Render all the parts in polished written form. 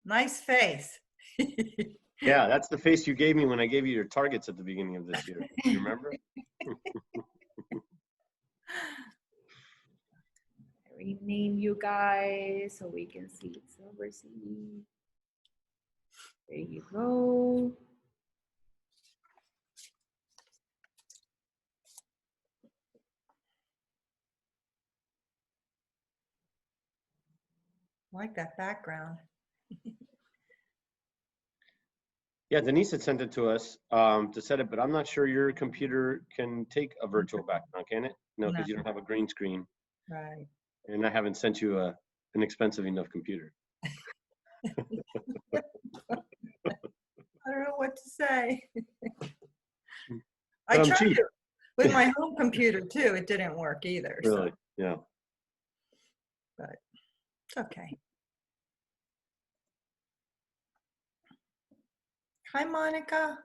Nice face. Yeah, that's the face you gave me when I gave you your targets at the beginning of this year. Do you remember? Rename you guys so we can see Silversea. There you go. I like that background. Yeah, Denise had sent it to us to set it, but I'm not sure your computer can take a virtual background, can it? No, because you don't have a green screen. Right. And I haven't sent you an expensive enough computer. I don't know what to say. I tried cheap. it with my home computer too. It didn't work either. Really? So, Yeah. but it's okay. Hi, Monica.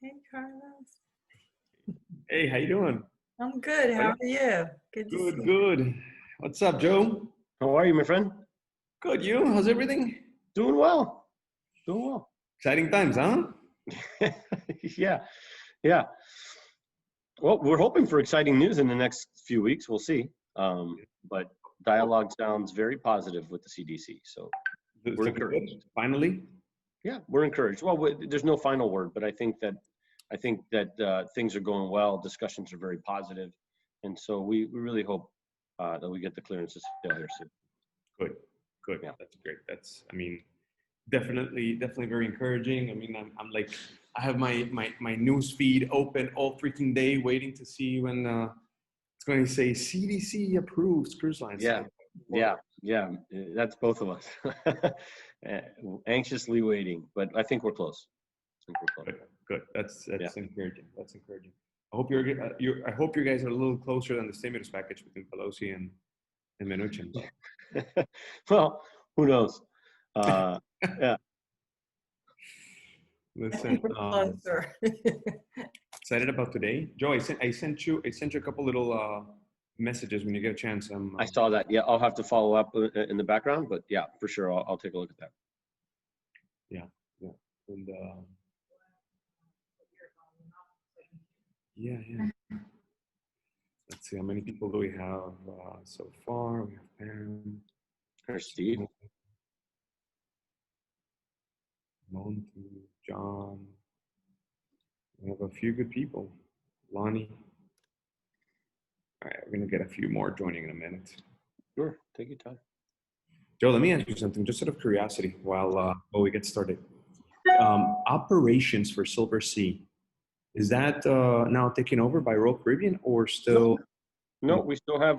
Hey, Carlos. Hey, how you doing? I'm good. How are you? Good to see Good, you. good. What's up, Joe? How are you, my friend? Good, you? How's everything? Doing well. Doing well. Exciting times, huh? Yeah. Yeah. Well, we're hoping for exciting news in the next few weeks. We'll see. But dialogue sounds very positive with the CDC. So we're encouraged. Finally? Yeah, we're encouraged. Well, there's no final word, but I think that things are going well. Discussions are very positive, and so we really hope that we get the clearances here soon. Good, good. Yeah. That's great. That's, I mean, definitely very encouraging. I mean, I'm like, I have my news feed open all freaking day, waiting to see when it's going to say CDC approves cruise lines. Yeah, yeah. That's both of us. Anxiously waiting, but I think we're close. Good. That's Yeah. encouraging. That's encouraging. I hope I hope you guys are a little closer than the stimulus package between Pelosi and Mnuchin. Well, who knows? Yeah. Listen, Closer. excited about today, Joe. I sent you a couple little messages when you get a chance. I saw that. Yeah, I'll have to follow up in the background, but yeah, for sure, I'll take a look at that. Yeah, and yeah. Let's see, how many people do we have so far? We have Pam. There's Steve. Monty, John. We have a few good people. Lonnie. All right, we're gonna get a few more joining in a minute. Sure, take your time. Joe, let me ask you something, just out of curiosity, while we get started. Operations for Silversea, is that now taken over by Royal Caribbean or still? No,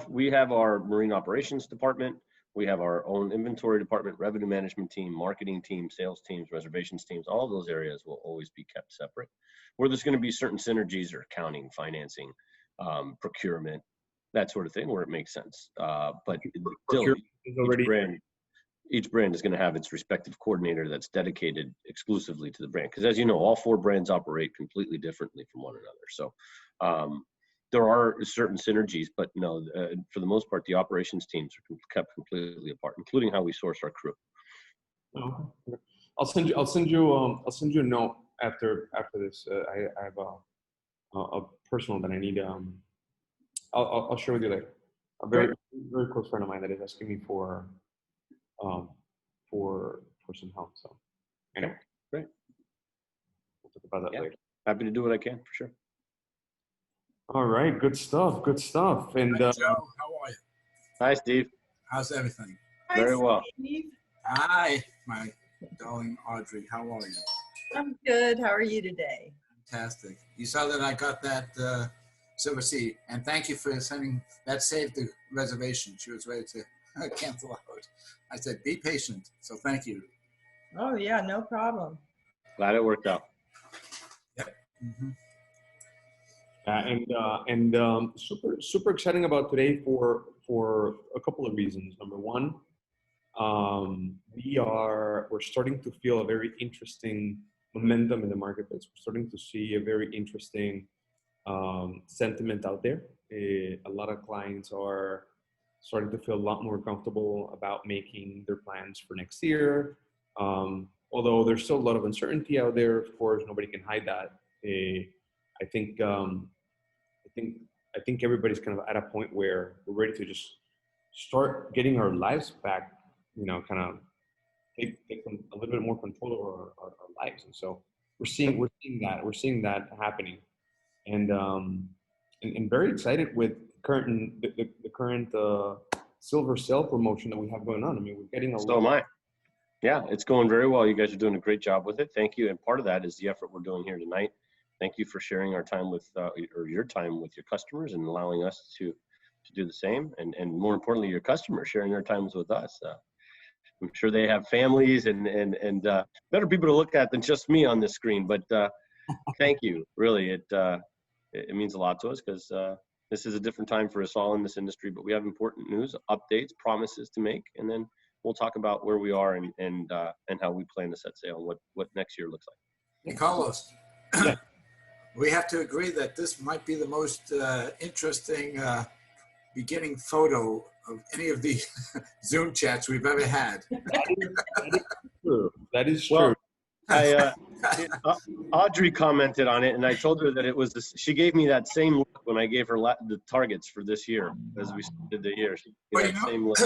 we have our marine operations department. We have our own inventory department, revenue management team, marketing team, sales teams, reservations teams. All of those areas will always be kept separate. Where there's going to be certain synergies or accounting, financing, procurement, that sort of thing, where it makes sense. But still, each brand is going to have its respective coordinator that's dedicated exclusively to the brand. Because as you know, all 4 brands operate completely differently from one another. So there are certain synergies, but no, for the most part, the operations teams are kept completely apart, including how we source our crew. Oh, okay. I'll send you a note after this. I have a personal that I need. I'll share with you later. A very close friend of mine that is asking me for some help. So anyway, Great. We'll talk about that later. Happy to do what I can, for sure. All right, good stuff. And Hi, Joe, how are you? Hi, Steve. How's everything? Very well. Steve. Hi, my darling Audrey. How are you? I'm good. How are you today? Fantastic. You saw that I got that Silversea, and thank you for sending that. Saved the reservation. She was ready to cancel out. I said, be patient. So thank you. Oh yeah, no problem. Glad it worked out. Mm-hmm. Super exciting about today for a couple of reasons. Number one, we're starting to feel a very interesting momentum in the marketplace. We're starting to see a very interesting sentiment out there. A lot of clients are starting to feel a lot more comfortable about making their plans for next year. Although there's still a lot of uncertainty out there, of course, nobody can hide that. I think everybody's kind of at a point where we're ready to just start getting our lives back, kind of take a little bit more control over our lives. And so we're seeing that happening, and very excited with the current silver sale promotion that we have going on. I mean, we're getting a lot. So am I. Yeah, it's going very well. You guys are doing a great job with it. Thank you. And part of that is the effort we're doing here tonight. Thank you for sharing our time with, or your time with your customers, and allowing us to do the same. And more importantly, your customers sharing their times with us. I'm sure they have families and better people to look at than just me on this screen. But thank you. Really, it means a lot to us, because this is a different time for us all in this industry. But we have important news, updates, promises to make, and then we'll talk about where we are and how we plan to set sail and what next year looks like. Hey, Carlos. We have to agree that this might be the most interesting beginning photo of any of the Zoom chats we've ever had. That is true. Well, Audrey commented on it, and I told her that it was she gave me that same look when I gave her the targets for this year as we did the year. She gave that same look.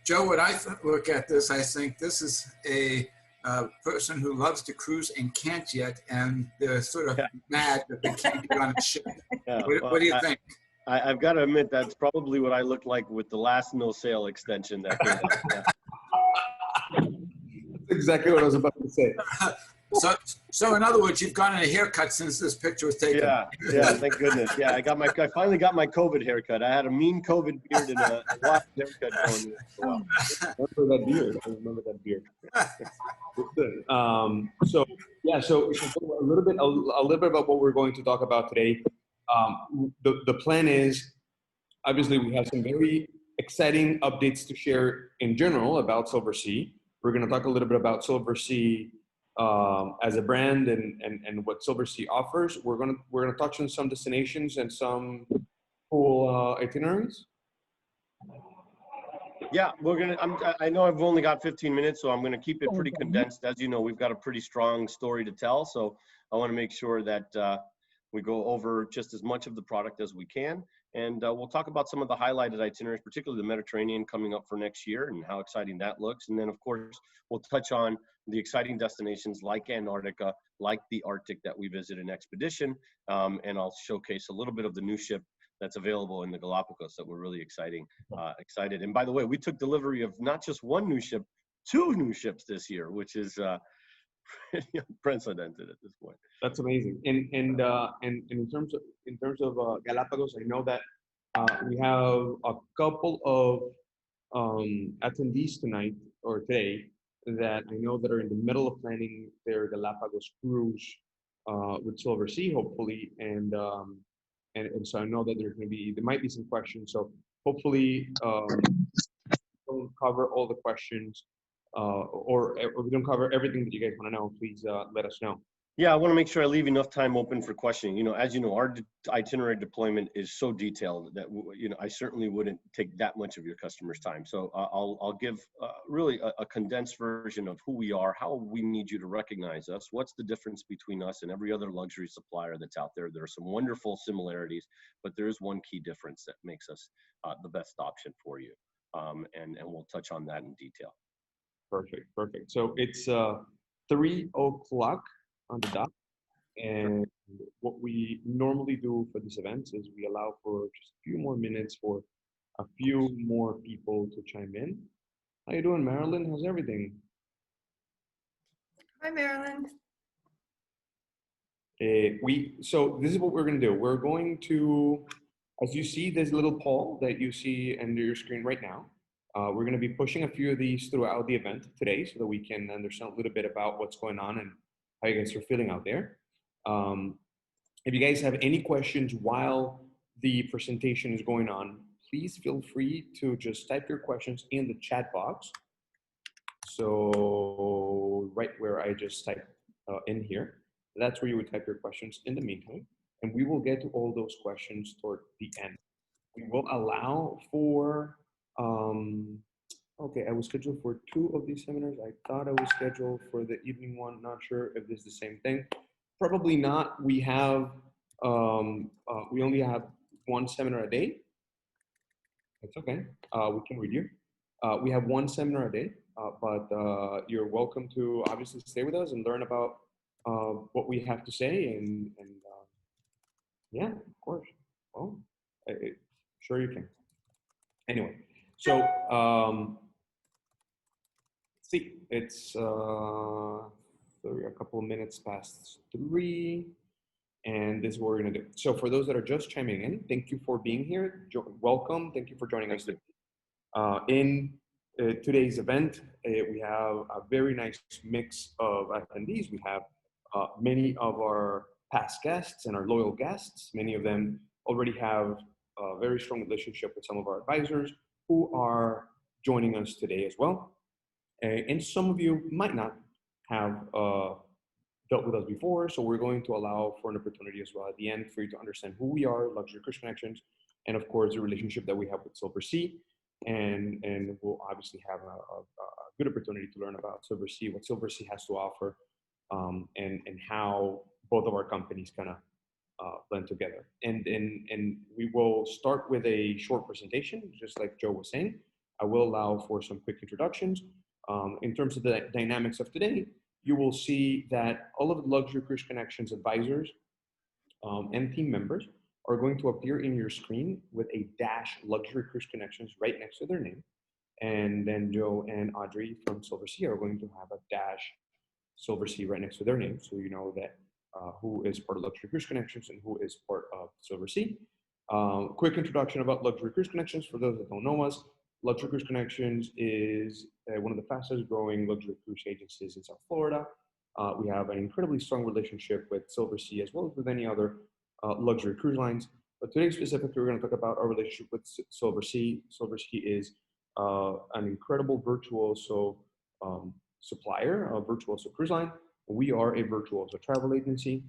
Joe, when I look at this, I think this is a person who loves to cruise and can't yet, and they're sort of mad that they can't get on a ship. Yeah, what do you think? I've got to admit, that's probably what I looked like with the last no sale extension that came out. That's exactly what I was about to say. So in other words, you've gotten a haircut since this picture was taken. Yeah, thank goodness. Yeah, I finally got my COVID haircut. I had a mean COVID beard and a lot of haircut going for a while. I remember that beard. So a little bit about what we're going to talk about today. The plan is, obviously, we have some very exciting updates to share in general about Silversea. We're going to talk a little bit about Silversea as a brand and what Silversea offers. We're gonna touch on some destinations and some cool itineraries. Yeah, I know I've only got 15 minutes, so I'm going to keep it pretty condensed. As you know, we've got a pretty strong story to tell, so I want to make sure that we go over just as much of the product as we can, and we'll talk about some of the highlighted itineraries, particularly the Mediterranean coming up for next year and how exciting that looks. And then, of course, we'll touch on the exciting destinations like Antarctica, like the Arctic that we visit in Expedition, and I'll showcase a little bit of the new ship that's available in the Galapagos that we're really excited. And by the way, we took delivery of not just one new ship, 2 new ships this year, which is unprecedented at this point. That's amazing. And in terms of Galapagos, I know that we have a couple attendees tonight or today that I know that are in the middle of planning their Galapagos cruise with Silversea, hopefully, and so I know that there might be some questions. So hopefully, don't cover all the questions, or if we don't cover everything that you guys want to know, please let us know. Yeah, I want to make sure I leave enough time open for questioning. You know, as you know, our itinerary deployment is so detailed that you know I certainly wouldn't take that much of your customers' time. So I'll give really a condensed version of who we are, how we need you to recognize us, what's the difference between us and every other luxury supplier that's out there. There are some wonderful similarities, but there is one key difference that makes us the best option for you, and we'll touch on that in detail. Perfect, perfect. So it's 3 o'clock on the dot, and what we normally do for these events is we allow for just a few more minutes for a few more people to chime in. How you doing, Marilyn? How's everything? Hi, Marilyn. So this is what we're going to do. We're going to, as you see this little poll that you see under your screen right now, we're going to be pushing a few of these throughout the event today so that we can understand a little bit about what's going on and how you guys are feeling out there. If you guys have any questions while the presentation is going on, please feel free to just type your questions in the chat box. So right where I just typed in here, that's where you would type your questions in the meantime, and we will get to all those questions toward the end. We will allow for, okay, I was scheduled for 2 of these seminars. I thought I was scheduled for the evening one. Not sure if this is the same thing. Probably not. We have, we only have 1 seminar a day. That's okay. We can read you. We have 1 seminar a day, but you're welcome to obviously stay with us and learn about what we have to say. And yeah, of course. Well, sure you can. Anyway, so see, it's a couple of minutes past 3. And this is what we're going to do. So for those that are just chiming in, thank you for being here. Welcome. Thank you for joining us today. In today's event, we have a very nice mix of attendees. We have many of our past guests and our loyal guests. Many of them already have a very strong relationship with some of our advisors who are joining us today as well. And some of you might not have dealt with us before, so we're going to allow for an opportunity as well at the end for you to understand who we are, Luxury Cruise Connections, and of course the relationship that we have with Silversea, and we'll obviously have a good opportunity to learn about Silversea, what Silversea has to offer, and how both of our companies kind of blend together. And we will start with a short presentation, just like Joe was saying. I will allow for some quick introductions. In terms of the dynamics of today, you will see that all of the Luxury Cruise Connections advisors and team members are going to appear in your screen with a dash Luxury Cruise Connections right next to their name. And then Joe and Audrey from Silversea are going to have a dash Silversea right next to their name. So you know that who is part of Luxury Cruise Connections and who is part of Silversea. Quick introduction about Luxury Cruise Connections. For those that don't know us, Luxury Cruise Connections is one of the fastest growing luxury cruise agencies in South Florida. We have an incredibly strong relationship with Silversea as well as with any other luxury cruise lines. But today specifically, we're going to talk about our relationship with Silversea. Silversea is an incredible virtuoso supplier, a virtuoso cruise line. We are a virtuoso travel agency.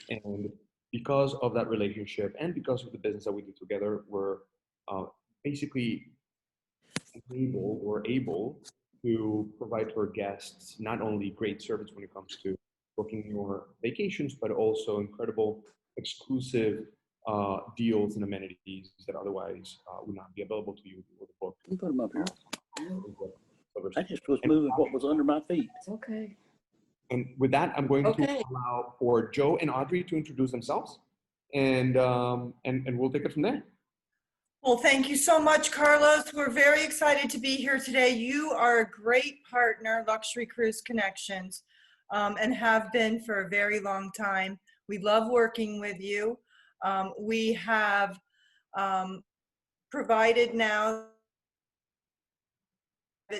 And because of that relationship and because of the business that we do together, we're basically able to provide to our guests not only great service when it comes to booking your vacations, but also incredible exclusive deals and amenities that otherwise would not be available to you with a book. You put them up here. I just was moving what was under my feet. It's okay. And with that, I'm going Okay. to allow for Joe and Audrey to introduce themselves, and we'll take it from there. Well, thank you so much, Carlos. We're very excited to be here today. You are a great partner, Luxury Cruise Connections, and have been for a very long time. We love working with you. We have provided now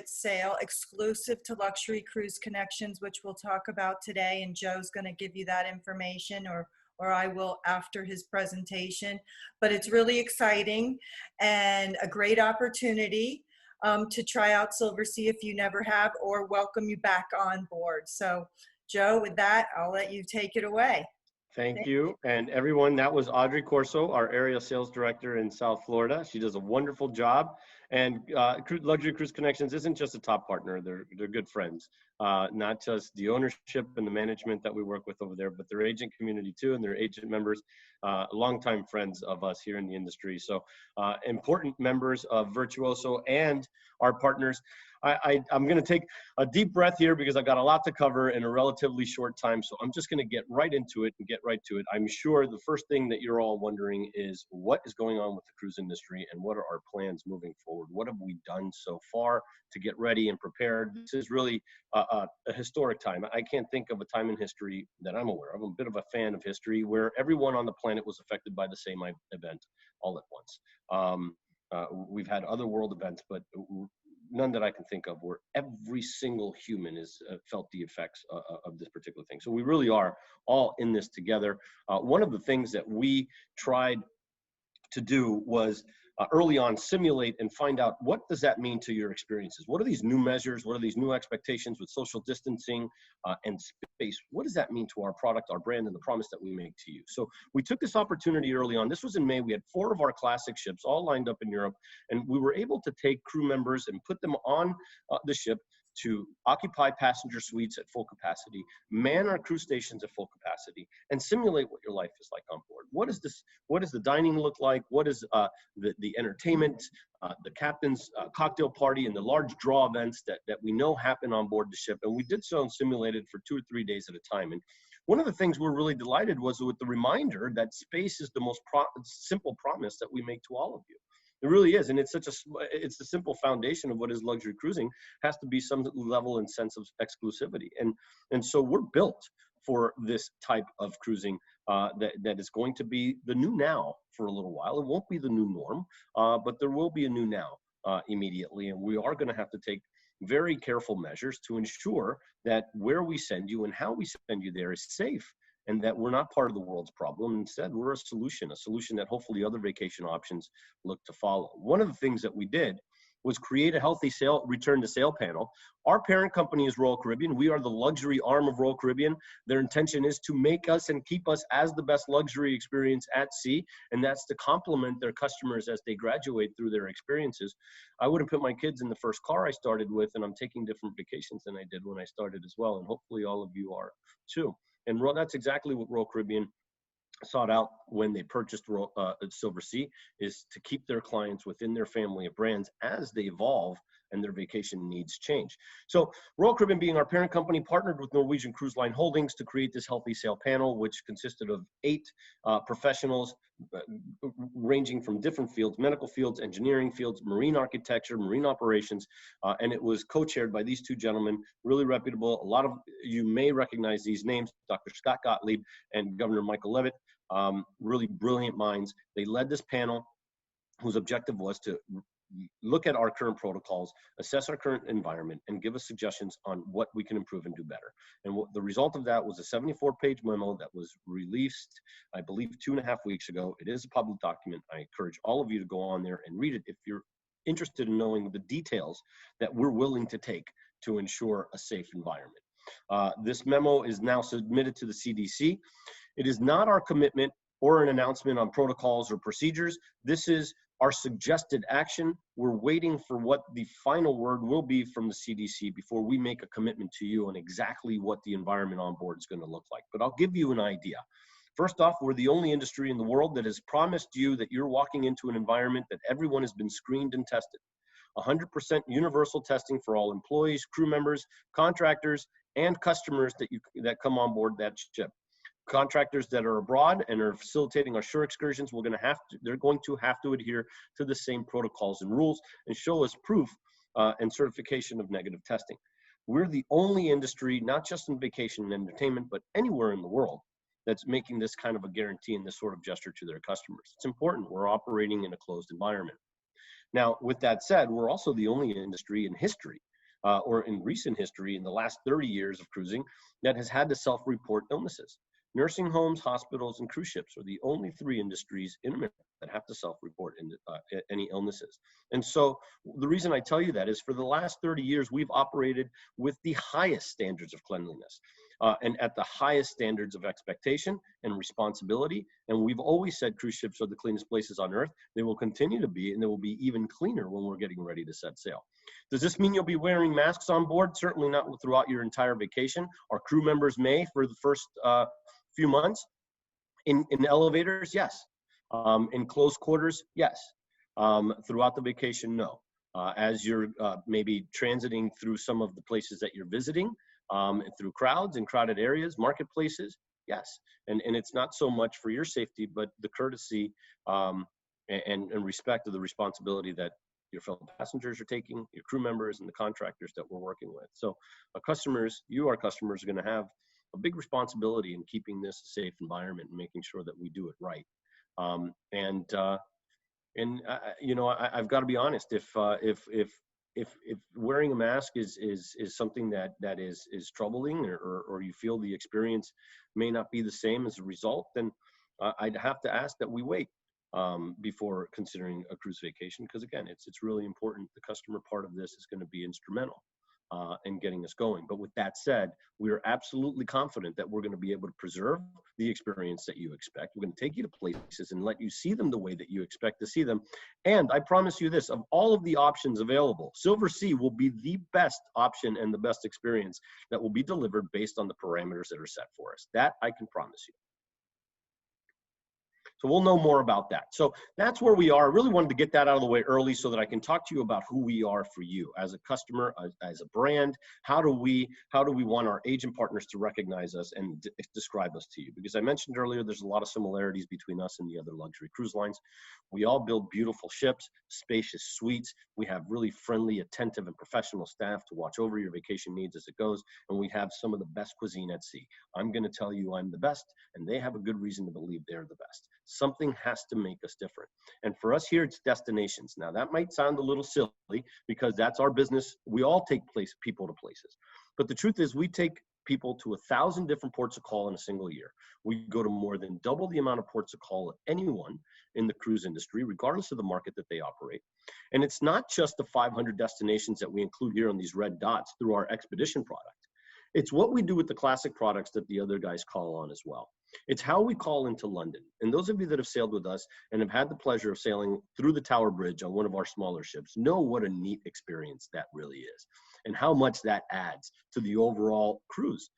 sale exclusive to Luxury Cruise Connections, which we'll talk about today. And Joe's going to give you that information, or I will after his presentation. But it's really exciting and a great opportunity to try out Silversea if you never have, or welcome you back on board. So Joe, with that, I'll let you take it away. Thank you. And everyone, that was Audrey Corso, our area sales director in South Florida. She does a wonderful job. And Luxury Cruise Connections isn't just a top partner. They're good friends. Not just the ownership and the management that we work with over there, but their agent community too, and their agent members, longtime friends of us here in the industry. So important members of Virtuoso and our partners. I'm going to take a deep breath here because I've got a lot to cover in a relatively short time. So I'm just going to get right into it and get right to it. I'm sure the first thing that you're all wondering is what is going on with the cruise industry and what are our plans moving forward? What have we done so far to get ready and prepared? This is really a historic time. I can't think of a time in history that I'm aware of. I'm a bit of a fan of history where everyone on the planet was affected by the same event all at once. We've had other world events, but none that I can think of where every single human has felt the effects of this particular thing. So we really are all in this together. One of the things that we tried to do was early on simulate and find out what does that mean to your experiences? What are these new measures? What are these new expectations with social distancing and space? What does that mean to our product, our brand, and the promise that we make to you? So we took this opportunity early on. This was in May. We had 4 of our classic ships all lined up in Europe, and we were able to take crew members and put them on the ship to occupy passenger suites at full capacity, man our crew stations at full capacity, and simulate what your life is like on board. What does the dining look like? What is the entertainment, the captain's cocktail party, and the large draw events that we know happen on board the ship? And we did so and simulated for 2 or 3 days at a time. And one of the things we're really delighted was with the reminder that space is the most simple promise that we make to all of you. It really is, and it's the simple foundation of what is luxury cruising. Has to be some level and sense of exclusivity, and so we're built for this type of cruising that is going to be the new now for a little while. It won't be the new norm, but there will be a new now immediately, and we are going to have to take very careful measures to ensure that where we send you and how we send you there is safe, and that we're not part of the world's problem. Instead, we're a solution that hopefully other vacation options look to follow. One of the things that we did was create a healthy return to sail panel. Our parent company is Royal Caribbean. We are the luxury arm of Royal Caribbean. Their intention is to make us and keep us as the best luxury experience at sea, and that's to complement their customers as they graduate through their experiences. I wouldn't put my kids in the first car I started with, and I'm taking different vacations than I did when I started as well, and hopefully all of you are too. And that's exactly what Royal Caribbean sought out when they purchased Silversea, is to keep their clients within their family of brands as they evolve and their vacation needs change. So Royal Caribbean, being our parent company, partnered with Norwegian Cruise Line Holdings to create this Healthy Sail panel, which consisted of 8 professionals ranging from different fields: medical fields, engineering fields, marine architecture, marine operations, and it was co-chaired by these 2 gentlemen, really reputable. A lot of you may recognize these names: Dr. Scott Gottlieb and Governor Michael Levitt. Really brilliant minds. They led this panel whose objective was to look at our current protocols, assess our current environment, and give us suggestions on what we can improve and do better. And the result of that was a 74-page memo that was released, I believe, 2.5 weeks ago. It is a public document. I encourage all of you to go on there and read it if you're interested in knowing the details that we're willing to take to ensure a safe environment. This memo is now submitted to the CDC. It is not our commitment or an announcement on protocols or procedures. This is our suggested action. We're waiting for what the final word will be from the CDC before we make a commitment to you on exactly what the environment on board is going to look like. But I'll give you an idea. First off, we're the only industry in the world that has promised you that you're walking into an environment that everyone has been screened and tested. 100% universal testing for all employees, crew members, contractors, and customers that come on board that ship. Contractors that are abroad and are facilitating our shore excursions, they're going to have to adhere to the same protocols and rules and show us proof and certification of negative testing. We're the only industry, not just in vacation and entertainment, but anywhere in the world, that's making this kind of a guarantee and this sort of gesture to their customers. It's important. We're operating in a closed environment. Now, with that said, we're also the only industry in history, or in recent history, in the last 30 years of cruising, that has had to self-report illnesses. Nursing homes, hospitals, and cruise ships are the only 3 industries in America that have to self-report any illnesses. And so the reason I tell you that is for the last 30 years, we've operated with the highest standards of cleanliness. And at the highest standards of expectation and responsibility. And we've always said cruise ships are the cleanest places on earth. They will continue to be, and they will be even cleaner when we're getting ready to set sail. Does this mean you'll be wearing masks on board? Certainly not throughout your entire vacation. Our crew members may for the first few months. In elevators, yes. In close quarters, yes. Throughout the vacation, no. As you're maybe transiting through some of the places that you're visiting, through crowds and crowded areas, marketplaces, yes. And it's not so much for your safety, but the courtesy and respect of the responsibility that your fellow passengers are taking, your crew members, and the contractors that we're working with. So our customers, our customers are going to have a big responsibility in keeping this a safe environment and making sure that we do it right. You know, I've got to be honest. If wearing a mask is something that is troubling, or you feel the experience may not be the same as a result, then I'd have to ask that we wait before considering a cruise vacation, because again, it's really important. The customer part of this is going to be instrumental in getting us going. But with that said, we are absolutely confident that we're going to be able to preserve the experience that you expect. We're going to take you to places and let you see them the way that you expect to see them. And I promise you this, of all of the options available, Silversea will be the best option and the best experience that will be delivered based on the parameters that are set for us. That I can promise you. So we'll know more about that. So that's where we are. I really wanted to get that out of the way early so that I can talk to you about who we are for you as a customer, as a brand. How do we want our agent partners to recognize us and describe us to you? Because I mentioned earlier, there's a lot of similarities between us and the other luxury cruise lines. We all build beautiful ships, spacious suites. We have really friendly, attentive, and professional staff to watch over your vacation needs as it goes. And we have some of the best cuisine at sea. I'm going to tell you I'm the best, and they have a good reason to believe they're the best. Something has to make us different. And for us here, it's destinations. Now, that might sound a little silly because that's our business. We all take people to places. But the truth is, we take people to 1,000 different ports of call in a single year. We go to more than double the amount of ports of call of anyone in the cruise industry, regardless of the market that they operate. And it's not just the 500 destinations that we include here on these red dots through our expedition product. It's what we do with the classic products that the other guys call on as well. It's how we call into London. And those of you that have sailed with us and have had the pleasure of sailing through the Tower Bridge on one of our smaller ships know what a neat experience that really is and how much that adds to the overall cruise.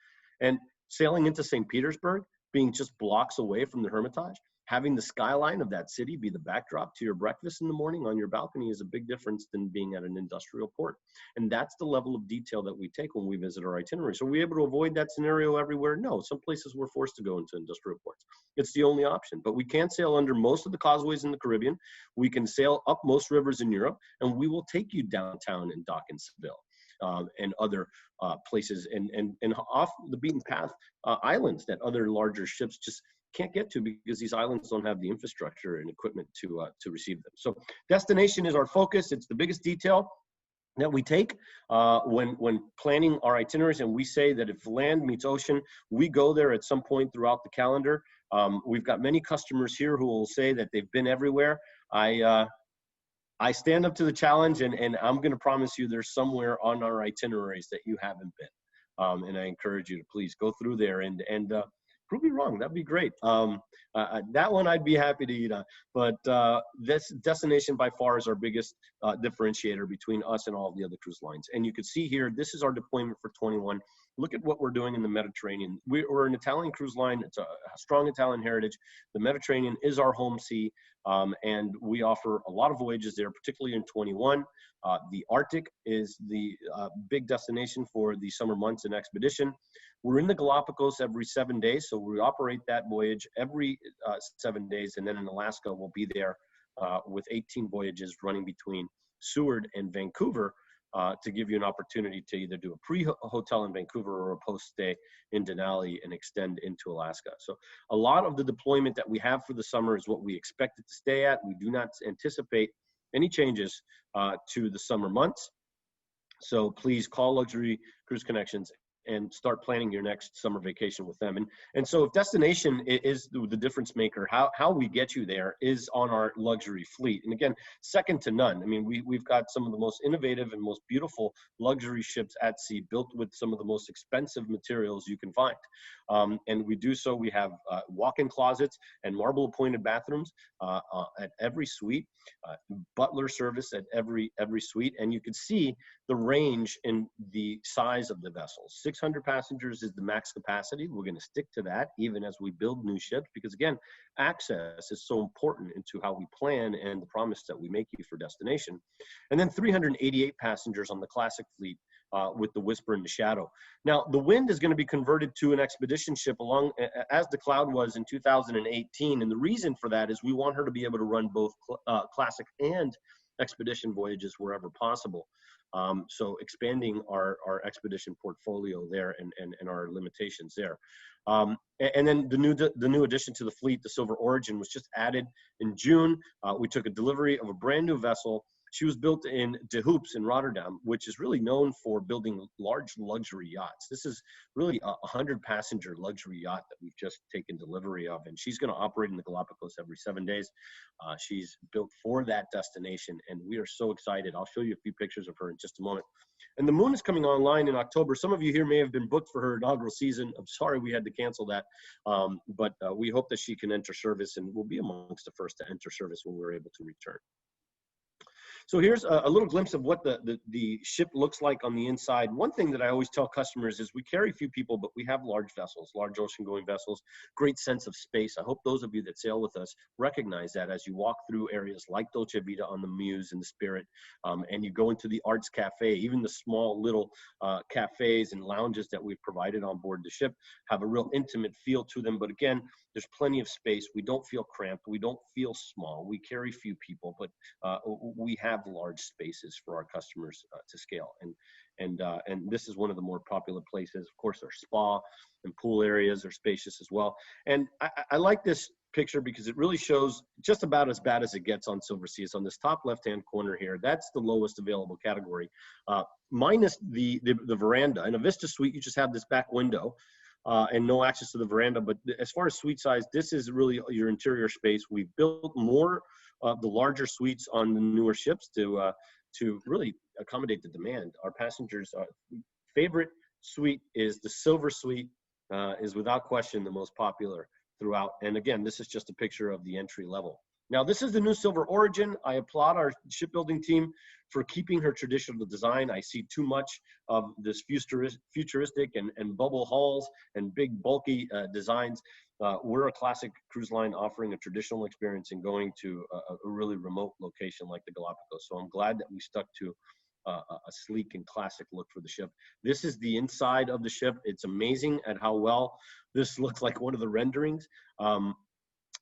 And sailing into St. Petersburg, being just blocks away from the Hermitage, having the skyline of that city be the backdrop to your breakfast in the morning on your balcony is a big difference than being at an industrial port. And that's the level of detail that we take when we visit our itinerary. So are we able to avoid that scenario everywhere? No, some places we're forced to go into industrial ports. It's the only option, but we can't sail under most of the causeways in the Caribbean. We can sail up most rivers in Europe, and we will take you downtown and dock in Seville. And other places and off the beaten path islands that other larger ships just can't get to because these islands don't have the infrastructure and equipment to receive them. So destination is our focus. It's the biggest detail that we take when planning our itineraries, and we say that if land meets ocean, we go there at some point throughout the calendar. We've got many customers here who will say that they've been everywhere. I stand up to the challenge, and I'm going to promise you there's somewhere on our itineraries that you haven't been. And I encourage you to please go through there and prove me wrong. That'd be great. That one I'd be happy to eat on. But this destination by far is our biggest differentiator between us and all of the other cruise lines. And you can see here, this is our deployment for 21. Look at what we're doing in the Mediterranean. We're an Italian cruise line. It's a strong Italian heritage. The Mediterranean is our home sea, and we offer a lot of voyages there, particularly in 21. The Arctic is the big destination for the summer months in expedition. We're in the Galapagos every 7 days, so we operate that voyage every 7 days, and then in Alaska, we'll be there with 18 voyages running between Seward and Vancouver to give you an opportunity to either do a pre-hotel in Vancouver or a post-stay in Denali and extend into Alaska. So a lot of the deployment that we have for the summer is what we expect it to stay at. We do not anticipate any changes to the summer months. So please call Luxury Cruise Connections and start planning your next summer vacation with them. And so if destination is the difference maker, how we get you there is on our luxury fleet. And again, second to none. I mean, we've got some of the most innovative and most beautiful luxury ships at sea, built with some of the most expensive materials you can find. And we do so, we have walk-in closets and marble appointed bathrooms at every suite, butler service at every suite. And you can see the range in the size of the vessels. 600 passengers is the max capacity. We're going to stick to that even as we build new ships, because again, access is so important into how we plan and the promise that we make you for destination. And then 388 passengers on the classic fleet with the Whisper and the Shadow. Now, the Wind is going to be converted to an expedition ship along as the Cloud was in 2018. And the reason for that is we want her to be able to run both classic and expedition voyages wherever possible. So expanding our expedition portfolio there and our limitations there. And then the new addition to the fleet, the Silver Origin, was just added in June. We took a delivery of a brand new vessel. She was built in De Hoops in Rotterdam, which is really known for building large luxury yachts. This is really a 100-passenger luxury yacht that we've just taken delivery of, and she's going to operate in the Galapagos every 7 days. She's built for that destination, and we are so excited. I'll show you a few pictures of her in just a moment. And the Moon is coming online in October. Some of you here may have been booked for her inaugural season. I'm sorry we had to cancel that, but we hope that she can enter service, and we'll be amongst the first to enter service when we're able to return. So here's a little glimpse of what the ship looks like on the inside. One thing that I always tell customers is we carry few people, but we have large vessels, large ocean-going vessels, great sense of space. I hope those of you that sail with us recognize that as you walk through areas like Dolce Vita on the Muse and the Spirit, and you go into the Arts Cafe, even the small little cafes and lounges that we've provided on board the ship have a real intimate feel to them. But again, there's plenty of space. We don't feel cramped. We don't feel small. We carry few people, but we have large spaces for our customers to scale. And this is one of the more popular places. Of course, our spa and pool areas are spacious as well. And I like this picture because it really shows just about as bad as it gets on Silversea. It's on this top left-hand corner here. That's the lowest available category, minus the veranda. In a Vista suite, you just have this back window. And no access to the veranda. But as far as suite size, this is really your interior space. We've built more of the larger suites on the newer ships to really accommodate the demand. Our passengers' favorite suite is the Silver Suite, is without question the most popular throughout. And again, this is just a picture of the entry level. Now, this is the new Silver Origin. I applaud our shipbuilding team for keeping her traditional design. I see too much of this futuristic and bubble hulls and big bulky designs. We're a classic cruise line offering a traditional experience and going to a really remote location like the Galapagos. So I'm glad that we stuck to a sleek and classic look for the ship. This is the inside of the ship. It's amazing at how well this looks like one of the renderings.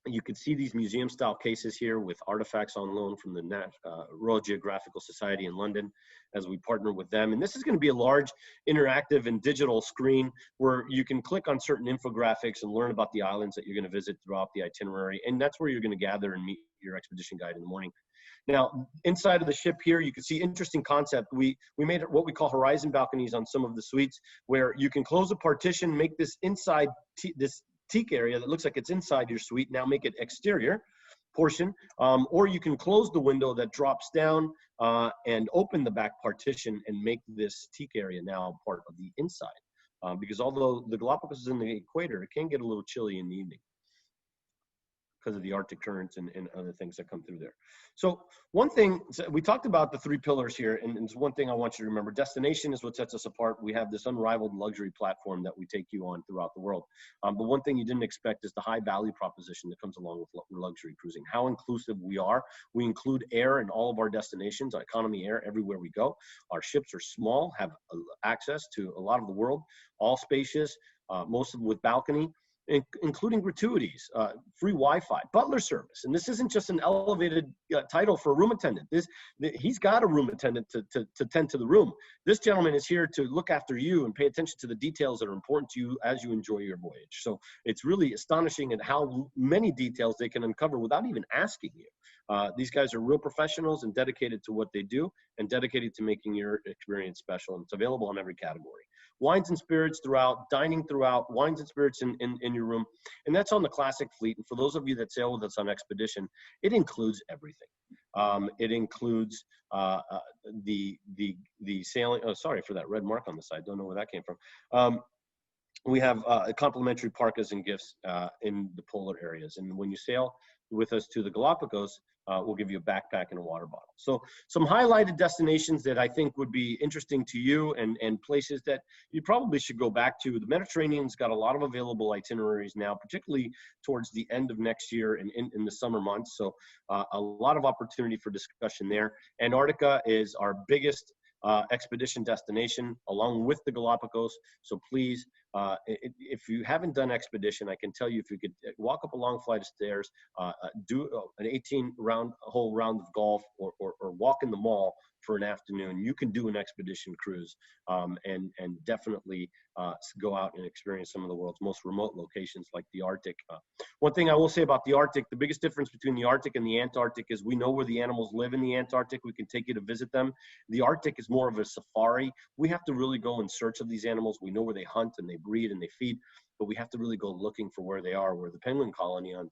You can see these museum-style cases here with artifacts on loan from the Royal Geographical Society in London as we partner with them. And this is going to be a large interactive and digital screen where you can click on certain infographics and learn about the islands that you're going to visit throughout the itinerary. And that's where you're going to gather and meet your expedition guide in the morning. Now, inside of the ship here, you can see interesting concept. We made what we call horizon balconies on some of the suites where you can close a partition, make this inside, this teak area that looks like it's inside your suite, now make it exterior portion, or you can close the window that drops down and open the back partition and make this teak area now part of the inside. Because although the Galapagos is in the equator, it can get a little chilly in the evening because of the Arctic currents and other things that come through there. So one thing, we talked about the 3 pillars here, and it's one thing I want you to remember. Destination is what sets us apart. We have this unrivaled luxury platform that we take you on throughout the world. But one thing you didn't expect is the high value proposition that comes along with luxury cruising, how inclusive we are. We include air in all of our destinations, economy air everywhere we go. Our ships are small, have access to a lot of the world, all spacious, most of them with balcony. including gratuities, free Wi-Fi, butler service. And this isn't just an elevated title for a room attendant. He's got a room attendant to tend to the room. This gentleman is here to look after you and pay attention to the details that are important to you as you enjoy your voyage. So it's really astonishing at how many details they can uncover without even asking you. These guys are real professionals and dedicated to what they do and dedicated to making your experience special. And it's available in every category. Wines and spirits throughout, dining throughout, wines and spirits in your room. And that's on the classic fleet. And for those of you that sail with us on expedition, it includes everything. It includes the sailing. Oh, sorry for that red mark on the side. Don't know where that came from. We have complimentary parkas and gifts in the polar areas. And when you sail with us to the Galapagos, we'll give you a backpack and a water bottle. So some highlighted destinations that I think would be interesting to you and places that you probably should go back to. The Mediterranean's got a lot of available itineraries now, particularly towards the end of next year and in the summer months. So a lot of opportunity for discussion there. Antarctica is our biggest expedition destination along with the Galapagos. So please, if you haven't done expedition, I can tell you, if you could walk up a long flight of stairs, do an 18-hole round of golf, or walk in the mall for an afternoon, you can do an expedition cruise and definitely go out and experience some of the world's most remote locations like the Arctic. One thing I will say about the Arctic, the biggest difference between the Arctic and the Antarctic is we know where the animals live in the Antarctic. We can take you to visit them. The Arctic is more of a safari. We have to really go in search of these animals. We know where they hunt and they breed and they feed, but we have to really go looking for where they are. Where the penguin colony on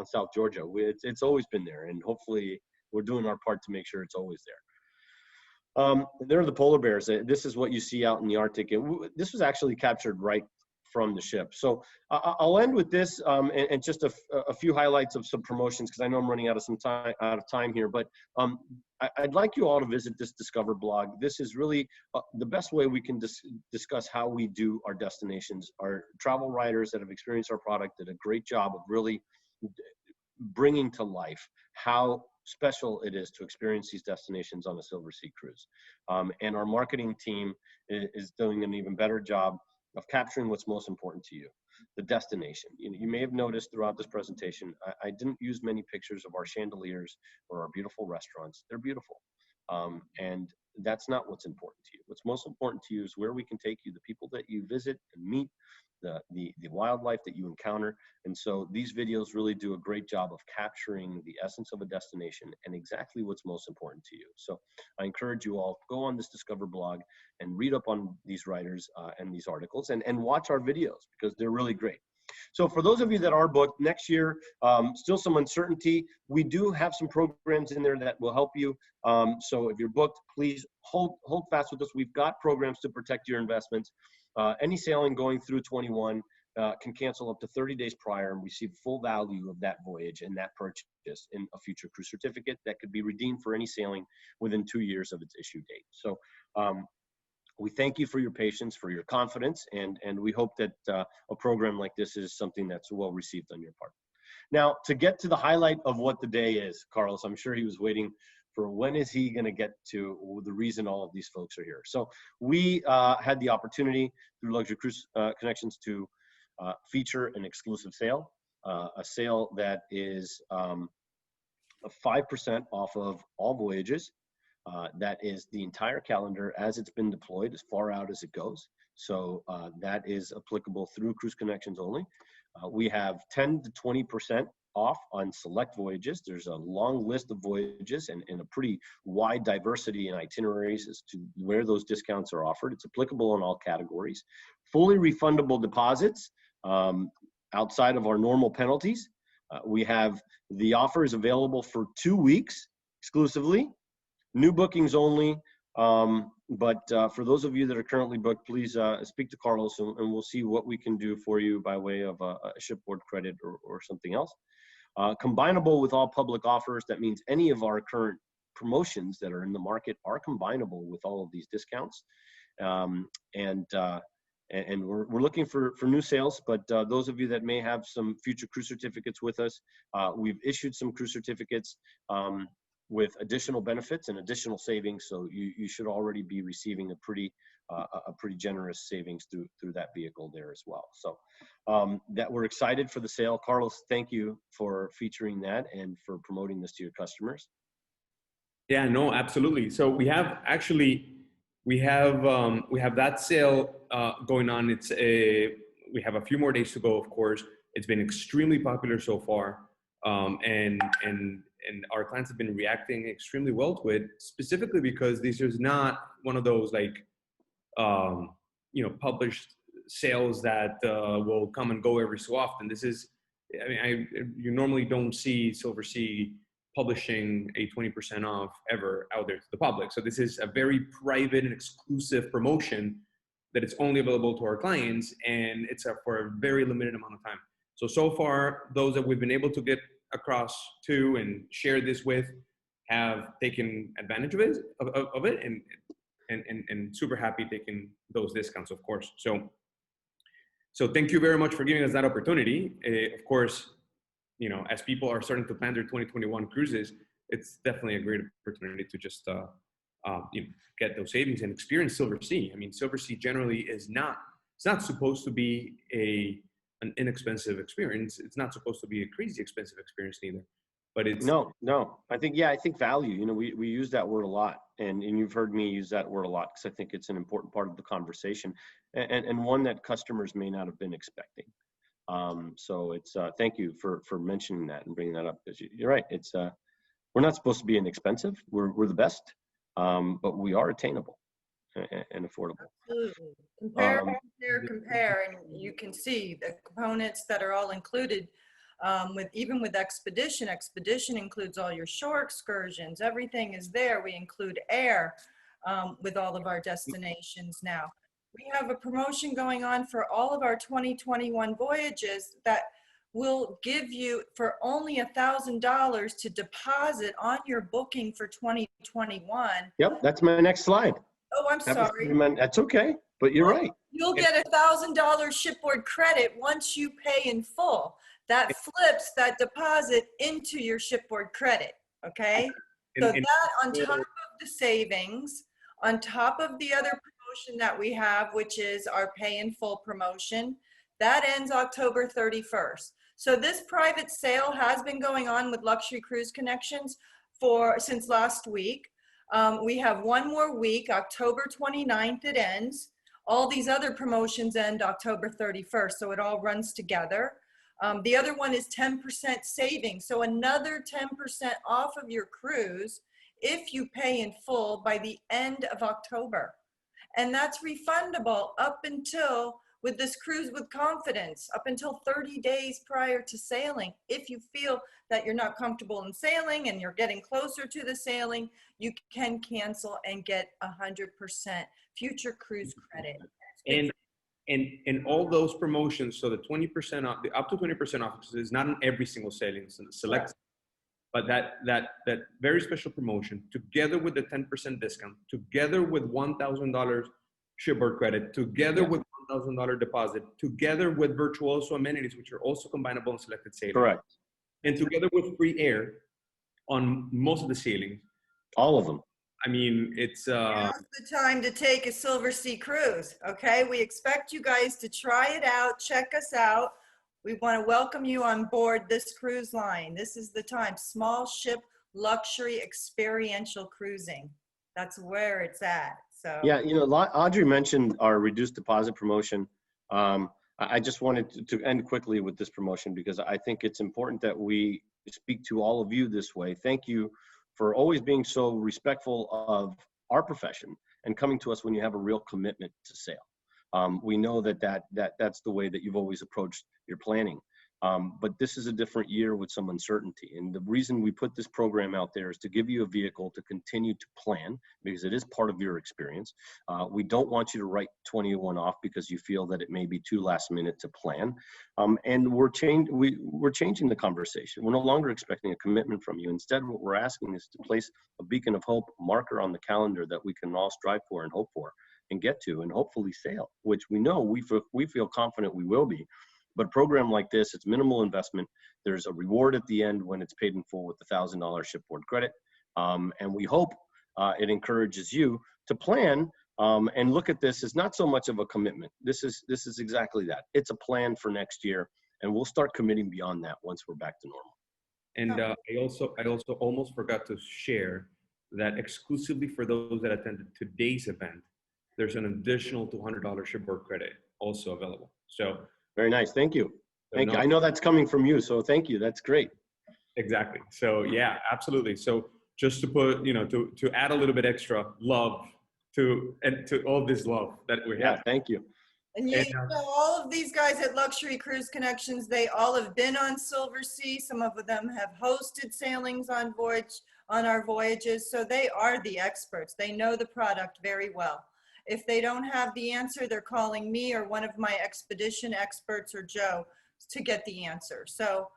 South Georgia, it's always been there, and hopefully we're doing our part to make sure it's always there. There are the polar bears. This is what you see out in the Arctic. This was actually captured right from the ship. So I'll end with this and just a few highlights of some promotions, because I know I'm running out of time here. But I'd like you all to visit this Discover blog. This is really the best way we can discuss how we do our destinations. Our travel writers that have experienced our product did a great job of really bringing to life how special it is to experience these destinations on a Silversea cruise. And our marketing team is doing an even better job of capturing what's most important to you, the destination. You may have noticed throughout this presentation, I didn't use many pictures of our chandeliers or our beautiful restaurants. They're beautiful. And that's not what's important to you. What's most important to you is where we can take you, the people that you visit and meet, the wildlife that you encounter. And so these videos really do a great job of capturing the essence of a destination and exactly what's most important to you. So I encourage you all, go on this Discover blog and read up on these writers and these articles and watch our videos, because they're really great. So for those of you that are booked next year, still some uncertainty. We do have some programs in there that will help you. So if you're booked, please hold fast with us. We've got programs to protect your investments. Any sailing going through 21 can cancel up to 30 days prior and receive full value of that voyage and that purchase in a future cruise certificate that could be redeemed for any sailing within 2 years of its issue date. So we thank you for your patience, for your confidence, and we hope that a program like this is something that's well received on your part. Now, to get to the highlight of what the day is, Carlos, I'm sure he was waiting for when is he going to get to the reason all of these folks are here. So we had the opportunity through Luxury Cruise Connections to feature an exclusive sale, a sale that is 5% off of all voyages. That is the entire calendar as it's been deployed, as far out as it goes. So that is applicable through Cruise Connections only. We have 10 to 20% off on select voyages. There's a long list of voyages and a pretty wide diversity in itineraries as to where those discounts are offered. It's applicable in all categories. Fully refundable deposits outside of our normal penalties. We have the offers available for 2 weeks exclusively. New bookings only, but for those of you that are currently booked, please speak to Carlos and we'll see what we can do for you by way of a shipboard credit or something else. Combinable with all public offers, that means any of our current promotions that are in the market are combinable with all of these discounts. And we're looking for new sales, but those of you that may have some future cruise certificates with us, we've issued some cruise certificates with additional benefits and additional savings. So you should already be receiving a pretty a pretty generous savings through that vehicle there as well. So that we're excited for the sale. Carlos, thank you for featuring that and for promoting this to your customers. Yeah, no, absolutely. So we have that sale going on. We have a few more days to go, of course. It's been extremely popular so far, and our clients have been reacting extremely well to it, specifically because this is not one of those published sales that will come and go every so often. This is, you normally don't see Silversea publishing a 20% off ever out there to the public. So this is a very private and exclusive promotion that it's only available to our clients, and it's for a very limited amount of time. So far, those that we've been able to get across to and share this with have taken advantage of it, and super happy taking those discounts, of course. So thank you very much for giving us that opportunity. Of course, as people are starting to plan their 2021 cruises, it's definitely a great opportunity to just get those savings and experience Silversea. I mean, Silversea generally it's not supposed to be an inexpensive experience. It's not supposed to be a crazy expensive experience either. But it's no. I think value. We use that word a lot, and you've heard me use that word a lot because I think it's an important part of the conversation, and one that customers may not have been expecting. So it's thank you for mentioning that and bringing that up, because you're right. It's we're not supposed to be inexpensive. We're the best, but we are attainable and affordable. Absolutely. Compare, and you can see the components that are all included. Even with Expedition includes all your shore excursions. Everything is there. We include air with all of our destinations now. We have a promotion going on for all of our 2021 voyages that will give you for only $1,000 to deposit on your booking for 2021. Yep, that's my next slide. Oh, I'm sorry. That's okay, but you're right. You'll get $1,000 shipboard credit once you pay in full. That flips that deposit into your shipboard credit, okay? So that on top of the savings, on top of the other promotion that we have, which is our pay in full promotion, that ends October 31st. So this private sale has been going on with Luxury Cruise Connections since last week. We have one more week, October 29th it ends. All these other promotions end October 31st, so it all runs together. The other one is 10% savings, so another 10% off of your cruise if you pay in full by the end of October. And that's refundable up until, with this Cruise with Confidence, up until 30 days prior to sailing. If you feel that you're not comfortable in sailing and you're getting closer to the sailing, you can cancel and get 100% future cruise credit. And all those promotions, so the 20% off, the up to 20% off is not on every single sailing, it's select. But that very special promotion, together with the 10% discount, together with $1,000 shipboard credit, together with $1,000 deposit, together with virtuoso amenities, which are also combinable in selected sailings. Correct. And together with free air on most of the sailings. All of them. I mean, it's now's the time to take a Silversea cruise. Okay, we expect you guys to try it out, check us out. We want to welcome you on board this cruise line. This is the time. Small ship luxury experiential cruising. That's where it's at. So yeah, Audrey mentioned our reduced deposit promotion. I just wanted to end quickly with this promotion because I think it's important that we speak to all of you this way. Thank you for always being so respectful of our profession and coming to us when you have a real commitment to sail. We know that's the way that you've always approached your planning. But this is a different year with some uncertainty. And the reason we put this program out there is to give you a vehicle to continue to plan, because it is part of your experience. We don't want you to write 21 off because you feel that it may be too last minute to plan. And we're changing the conversation. We're no longer expecting a commitment from you. Instead, what we're asking is to place a beacon of hope, marker on the calendar that we can all strive for and hope for and get to and hopefully sail, which we know we feel confident we will be. But a program like this, it's minimal investment. There's a reward at the end when it's paid in full with the $1,000 shipboard credit. And we hope it encourages you to plan and look at this as not so much of a commitment. This is exactly that. It's a plan for next year, and we'll start committing beyond that once we're back to normal. And I also almost forgot to share that exclusively for those that attended today's event, there's an additional $200 shipboard credit also available. So very nice. Thank you. So Thank you. I know that's coming from you, so thank you. That's great. Exactly. So yeah, absolutely. So just to put, to add a little bit extra love to all this love that we have. Thank you. And you know, all of these guys at Luxury Cruise Connections, they all have been on Silversea. Some of them have hosted sailings on our voyages. So they are the experts. They know the product very well. If they don't have the answer, they're calling me or one of my expedition experts or Joe to get the answer. So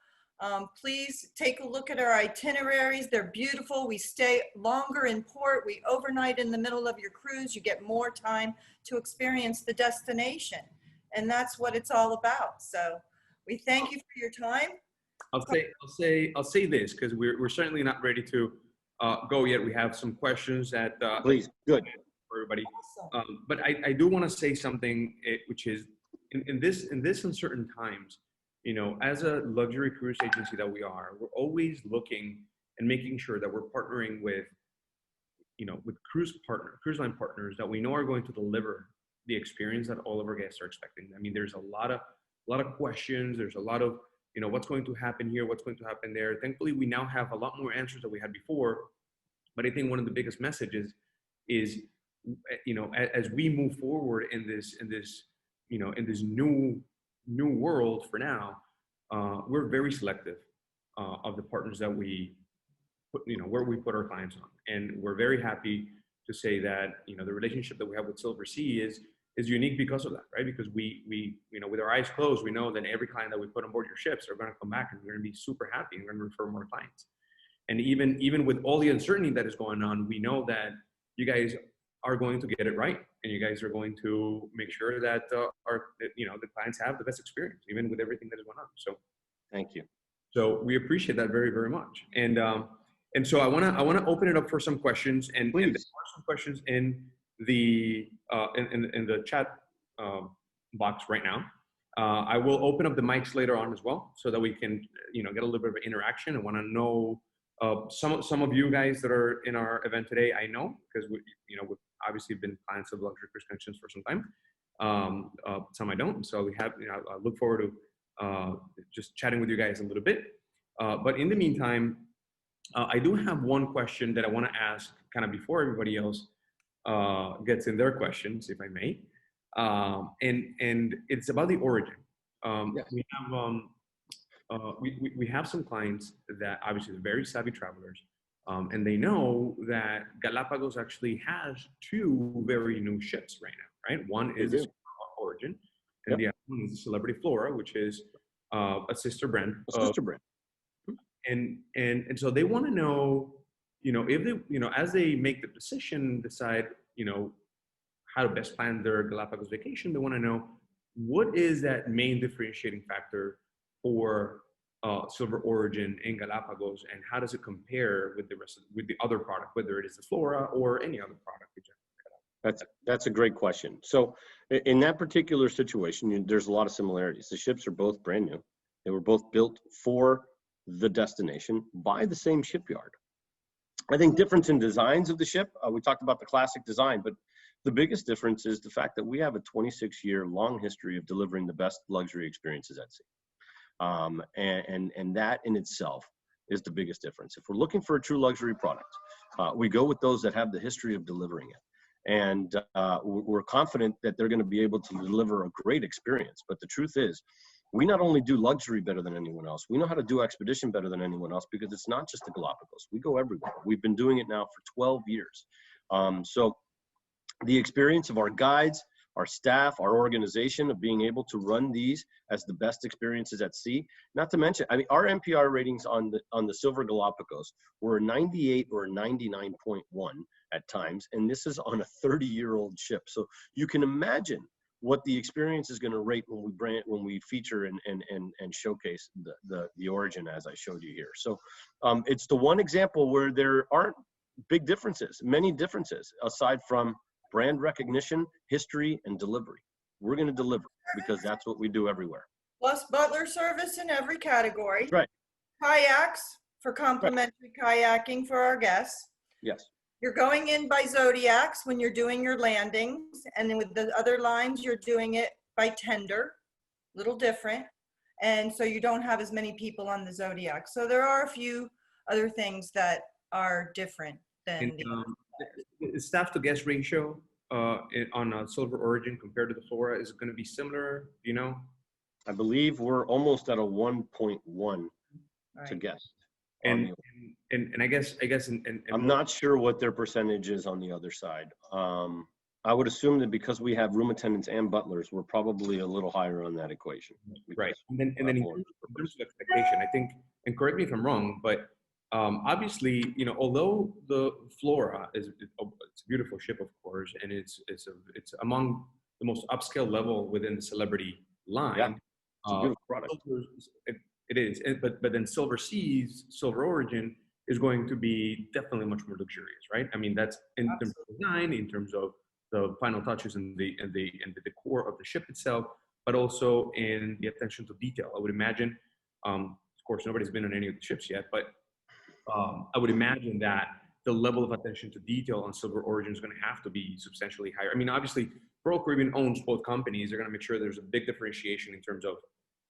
please take a look at our itineraries. They're beautiful. We stay longer in port. We overnight in the middle of your cruise. You get more time to experience the destination. And that's what it's all about. So we thank you for your time. I'll say this, because we're certainly not ready to go yet. We have some questions that please, good for everybody. Awesome. But I do want to say something, which is in this uncertain times, as a luxury cruise agency that we are, we're always looking and making sure that we're partnering with, with cruise line partners that we know are going to deliver the experience that all of our guests are expecting. I mean, there's a lot of questions. There's a lot of, what's going to happen here, what's going to happen there. Thankfully, we now have a lot more answers than we had before. But I think one of the biggest messages is, as we move forward in this new world for now, we're very selective of the partners that we put, where we put our clients on. And we're very happy to say that, the relationship that we have with Silversea is unique because of that, right? Because we with our eyes closed, we know that every client that we put on board your ships are going to come back and we're going to be super happy and we're going to refer more clients. And even with all the uncertainty that is going on, we know that you guys are going to get it right, and you guys are going to make sure that the clients have the best experience, even with everything that is going on. So, thank you. So we appreciate that very, very much. And so I want to open it up for some questions, and there are some questions in the chat box right now. I will open up the mics later on as well, so that we can get a little bit of interaction. I want to know some of you guys that are in our event today. I know because we've obviously been clients of Luxury Cruise Connections for some time. Some I don't. So we have, I look forward to just chatting with you guys a little bit. But in the meantime, I do have one question that I want to ask kind of before everybody else gets in their questions, if I may. And it's about the origin. Yes. We have some clients that obviously are very savvy travelers, and they know that Galapagos actually has two very new ships right now, right? One is the Origin, and the other one is the Celebrity Flora, which is a sister brand. And so they want to know, if they, as they make the decision, decide, how to best plan their Galapagos vacation, they want to know what is that main differentiating factor for Silver Origin in Galapagos, and how does it compare with the other product, whether it is the Flora or any other product? That's a great question. So in that particular situation, there's a lot of similarities. The ships are both brand new. They were both built for the destination by the same shipyard. I think difference in designs of the ship, we talked about the classic design, but the biggest difference is the fact that we have a 26-year long history of delivering the best luxury experiences at sea. And that in itself is the biggest difference. If we're looking for a true luxury product, we go with those that have the history of delivering it. And we're confident that they're going to be able to deliver a great experience. But the truth is, we not only do luxury better than anyone else, we know how to do expedition better than anyone else, because it's not just the Galapagos. We go everywhere. We've been doing it now for 12 years. So the experience of our guides, our staff, our organization of being able to run these as the best experiences at sea. Not to mention, I mean, our MPR ratings on the Silver Galapagos were a 98 or a 99.1 at times, and this is on a 30-year-old ship. So you can imagine what the experience is going to rate when we feature and showcase the Origin, as I showed you here. So it's the one example where there aren't big differences, many differences, aside from brand recognition, history, and delivery. We're going to deliver because that's what we do everywhere. Plus butler service in every category. Right. Kayaks for complimentary kayaking for our guests. Yes. You're going in by zodiacs when you're doing your landings, and then with the other lines, you're doing it by tender, little different. And so you don't have as many people on the zodiac. So there are a few other things that are different than And, the staff to guest ratio on a Silver Origin compared to the Flora, is it going to be similar? You know? I believe we're almost at a 1.1 to Right. guest. And I guess I'm not sure what their percentage is on the other side. I would assume that because we have room attendants and butlers, we're probably a little higher on that equation. right. And then in terms of expectation, I think, and correct me if I'm wrong, but obviously, you know, although the Flora it's a beautiful ship, of course, and it's among the most upscale level within the celebrity line. Yeah, it's a beautiful product. It is, but then Silversea's Silver Origin is going to be definitely much more luxurious, right? I mean, that's in terms of design, in terms of the final touches and the decor of the ship itself, but also in the attention to detail. I would imagine, of course, nobody's been on any of the ships yet, but I would imagine that the level of attention to detail on Silver Origin is going to have to be substantially higher. I mean, obviously, Royal Caribbean owns both companies. They're going to make sure there's a big differentiation in terms of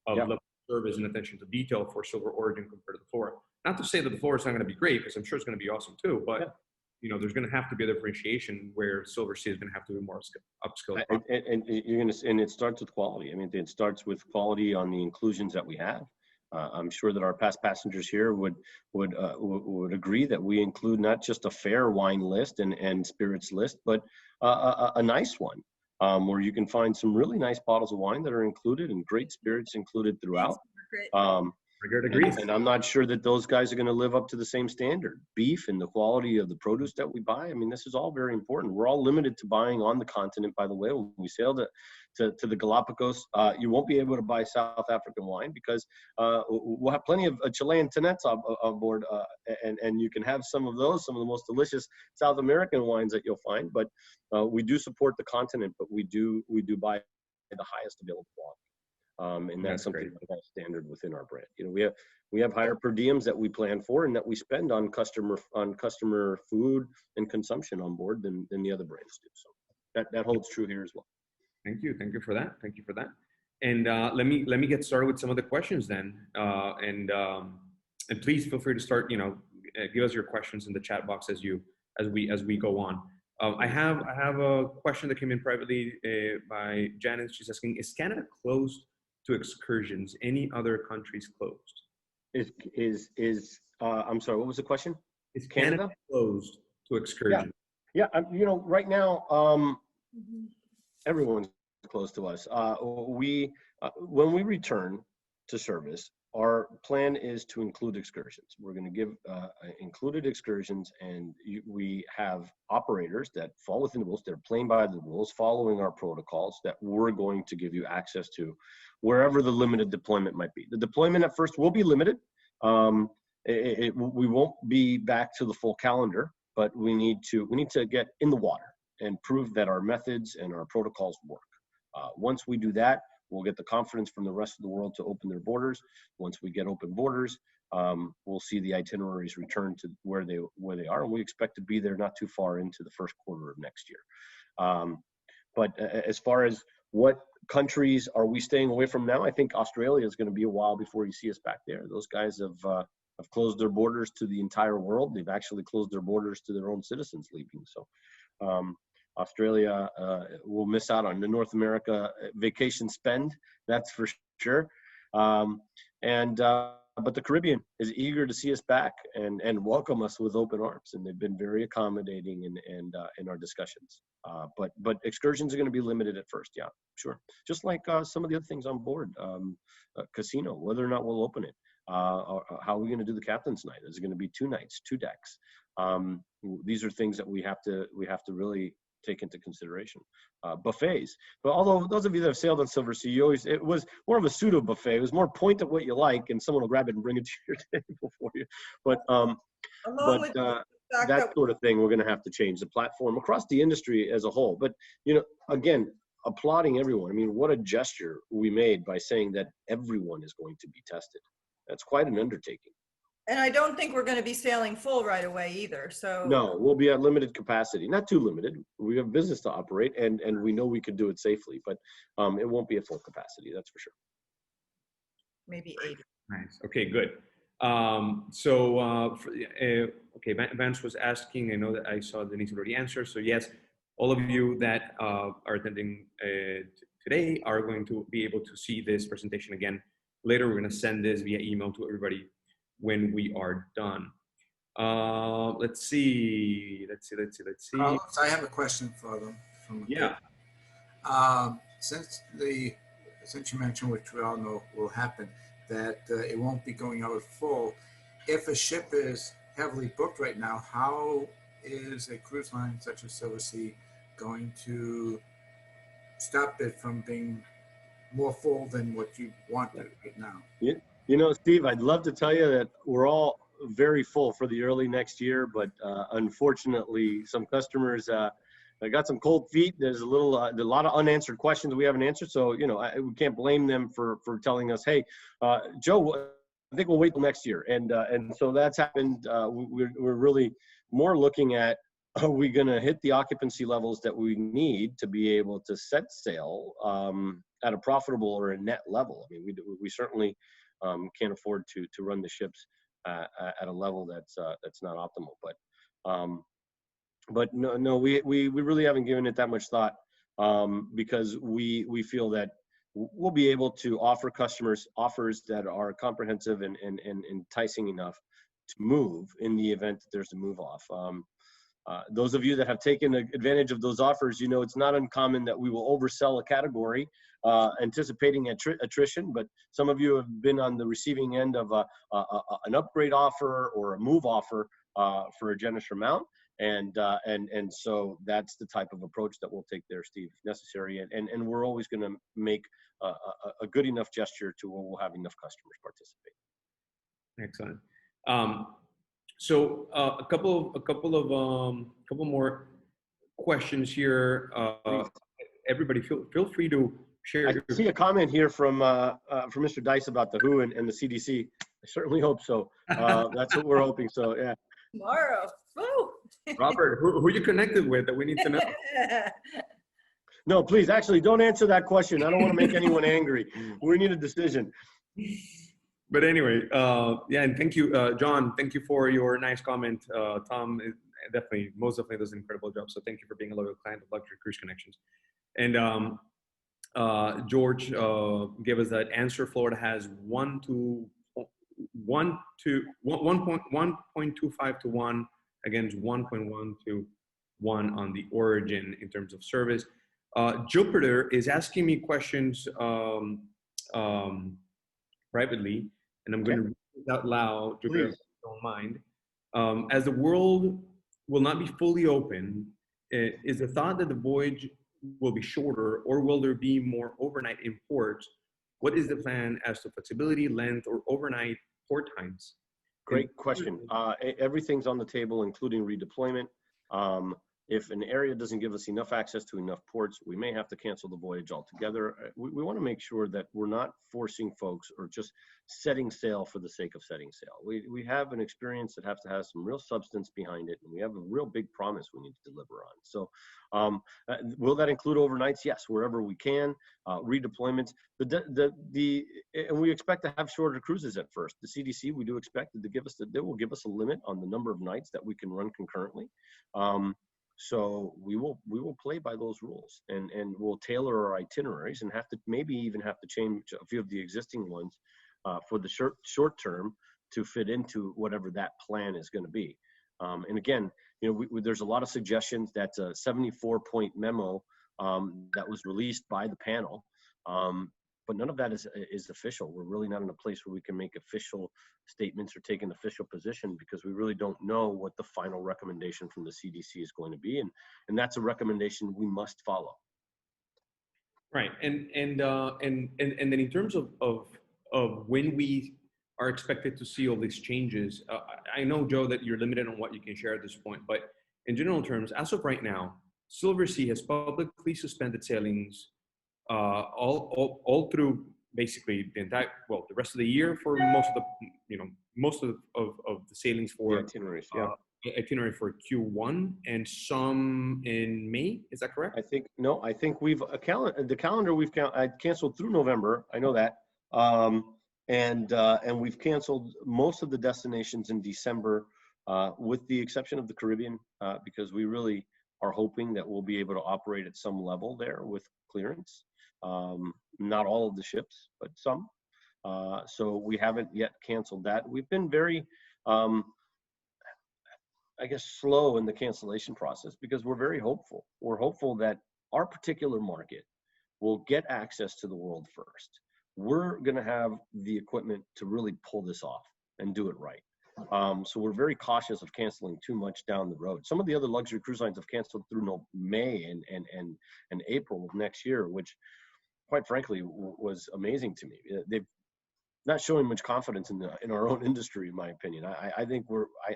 level of service and attention to detail for Silver Origin compared to the Flora. Not to say that the Flora is not going to be great, because I'm sure it's going to be awesome too, but you know, there's going to have to be a differentiation where Silversea is going to have to be more upskilled. And you're going to, and it starts with quality. I mean, it starts with quality on the inclusions that we have. I'm sure that our past passengers here would agree that we include not just a fair wine list and spirits list, but a nice one where you can find some really nice bottles of wine that are included and great spirits included throughout. And I'm not sure that those guys are going to live up to the same standard. Beef and the quality of the produce that we buy, I mean, this is all very important. We're all limited to buying on the continent, by the way. When we sail to the Galapagos, you won't be able to buy South African wine because we'll have plenty of Chilean tenets on board, and you can have some of those, some of the most delicious South American wines that you'll find. But we do support the continent, but we do buy the highest available quality. And that's something that's standard within our brand. You know, we have higher per diems that we plan for and that we spend on customer food and consumption on board than the other brands do. So that holds true here as well. Thank you for that. And let me get started with some of the questions then. And please feel free to start. You know, give us your questions in the chat box as we go on. I have a question that came in privately by Janice. She's asking, is Canada closed to excursions? Any other countries closed? I'm sorry, what was the question? Is Canada closed to excursions? Yeah, you know, right now, everyone's close to us. When we return to service, our plan is to include excursions. We're going to give included excursions, and we have operators that fall within the rules, that are playing by the rules, following our protocols, that we're going to give you access to wherever the limited deployment might be. The deployment at first will be limited. We won't be back to the full calendar, but we need to get in the water and prove that our methods and our protocols work. Once we do that, we'll get the confidence from the rest of the world to open their borders. Once we get open borders, we'll see the itineraries return to where they are, and we expect to be there not too far into the first quarter of next year. But as far as what countries are we staying away from now, I think Australia is going to be a while before you see us back there. Those guys have closed their borders to the entire world. They've actually closed their borders to their own citizens leaving. So Australia will miss out on the North America vacation spend, that's for sure. But the Caribbean is eager to see us back and welcome us with open arms, and they've been very accommodating in our discussions. But excursions are going to be limited at first, yeah, sure. Just like some of the other things on board, casino, whether or not we'll open it. How are we going to do the captain's night? Is it going to be 2 nights, 2 decks? These are things that we have to really take into consideration. Buffets, but although those of you that have sailed on Silversea, it was more of a pseudo buffet. It was more point at what you like, and someone will grab it and bring it to your table for you. But fact that that sort of thing, we're going to have to change the platform across the industry as a whole. But, you know, again, applauding everyone. I mean, what a gesture we made by saying that everyone is going to be tested. That's quite an undertaking. and I don't think we're going to be sailing full right away either. So No, we'll be at limited capacity, not too limited. We have business to operate, and we know we could do it safely, but it won't be at full capacity. That's for sure. maybe 80. Nice. Okay, good. Okay, Vance was asking, I know that I saw Denise already answered. So yes, all of you that are attending today are going to be able to see this presentation again later. We're going to send this via email to everybody when we are done. Let's see. Carlos, I have a question for them. Yeah. Since you mentioned, which we all know will happen, that it won't be going out full. If a ship is heavily booked right now, how is a cruise line such as Silversea going to stop it from being more full than what you want it right now? You know, Steve, I'd love to tell you that we're all very full for the early next year, but unfortunately, some customers I got some cold feet. There's a lot of unanswered questions we haven't answered. So, you know, we can't blame them for telling us, hey, Joe, I think we'll wait till next year. And so that's happened. We're really more looking at, are we going to hit the occupancy levels that we need to be able to set sail at a profitable or a net level? I mean, we certainly can't afford to run the ships at a level that's not optimal. But no, we really haven't given it that much thought because we feel that we'll be able to offer customers offers that are comprehensive and enticing enough to move in the event that there's a move off. Those of you that have taken advantage of those offers, you know, it's not uncommon that we will oversell a category anticipating attrition, but some of you have been on the receiving end of an upgrade offer or a move offer for a generous amount. And so that's the type of approach that we'll take there, Steve, if necessary. And we're always going to make a good enough gesture to where we'll have enough customers participate. Excellent. So a couple more questions here. Everybody, feel free to share. I see a comment here from Mr. Dice about the WHO and the CDC. I certainly hope so. That's what we're hoping. So yeah. Tomorrow. Woo! Robert, who you connected with that we need to know? No, please, actually, don't answer that question. I don't want to make anyone angry. We need a decision. But anyway, yeah, and thank you, John. Thank you for your nice comment. Tom most definitely does an incredible job. So thank you for being a loyal client of Luxury Cruise Connections. And George gave us that answer. Florida has 1.25 to 1 against 1.1 to 1 on the origin in terms of service. Jupiter is asking me questions privately, and I'm going to read it out loud, Jupiter, if you don't mind. As the world will not be fully open, is the thought that the voyage will be shorter, or will there be more overnight in ports? What is the plan as to flexibility, length, or overnight port times? Great question. Everything's on the table, including redeployment. If an area doesn't give us enough access to enough ports, we may have to cancel the voyage altogether. We want to make sure that we're not forcing folks or just setting sail for the sake of setting sail. We have an experience that has to have some real substance behind it, and we have a real big promise we need to deliver on. So will that include overnights? Yes, wherever we can. Redeployments. And we expect to have shorter cruises at first. The CDC, we do expect that they will give us a limit on the number of nights that we can run concurrently. So we will play by those rules, and we'll tailor our itineraries and maybe even have to change a few of the existing ones for the short term to fit into whatever that plan is going to be. And again, you know, there's a lot of suggestions. That's a 74-point memo that was released by the panel. But none of that is official. We're really not in a place where we can make official statements or take an official position, because we really don't know what the final recommendation from the CDC is going to be, and that's a recommendation we must follow. Right, and then in terms of when we are expected to see all these changes? I know, Joe, that you're limited on what you can share at this point, but in general terms, as of right now, Silversea has publicly suspended sailings all through basically the entire, well, the rest of the year for most of the, most of the sailings for The itineraries, yeah. Itinerary for Q1 and some in May. Is that correct? I think we've the calendar I canceled through November. I know that. And we've canceled most of the destinations in December, with the exception of the Caribbean, because we really are hoping that we'll be able to operate at some level there with clearance. Not all of the ships, but some. So we haven't yet canceled that. We've been very, I guess, slow in the cancellation process because we're very hopeful. We're hopeful that our particular market will get access to the world first. We're going to have the equipment to really pull this off and do it right. So we're very cautious of canceling too much down the road. Some of the other luxury cruise lines have canceled through May and April of next year, which quite frankly was amazing to me. They've not showing much confidence in our own industry, in my opinion. I think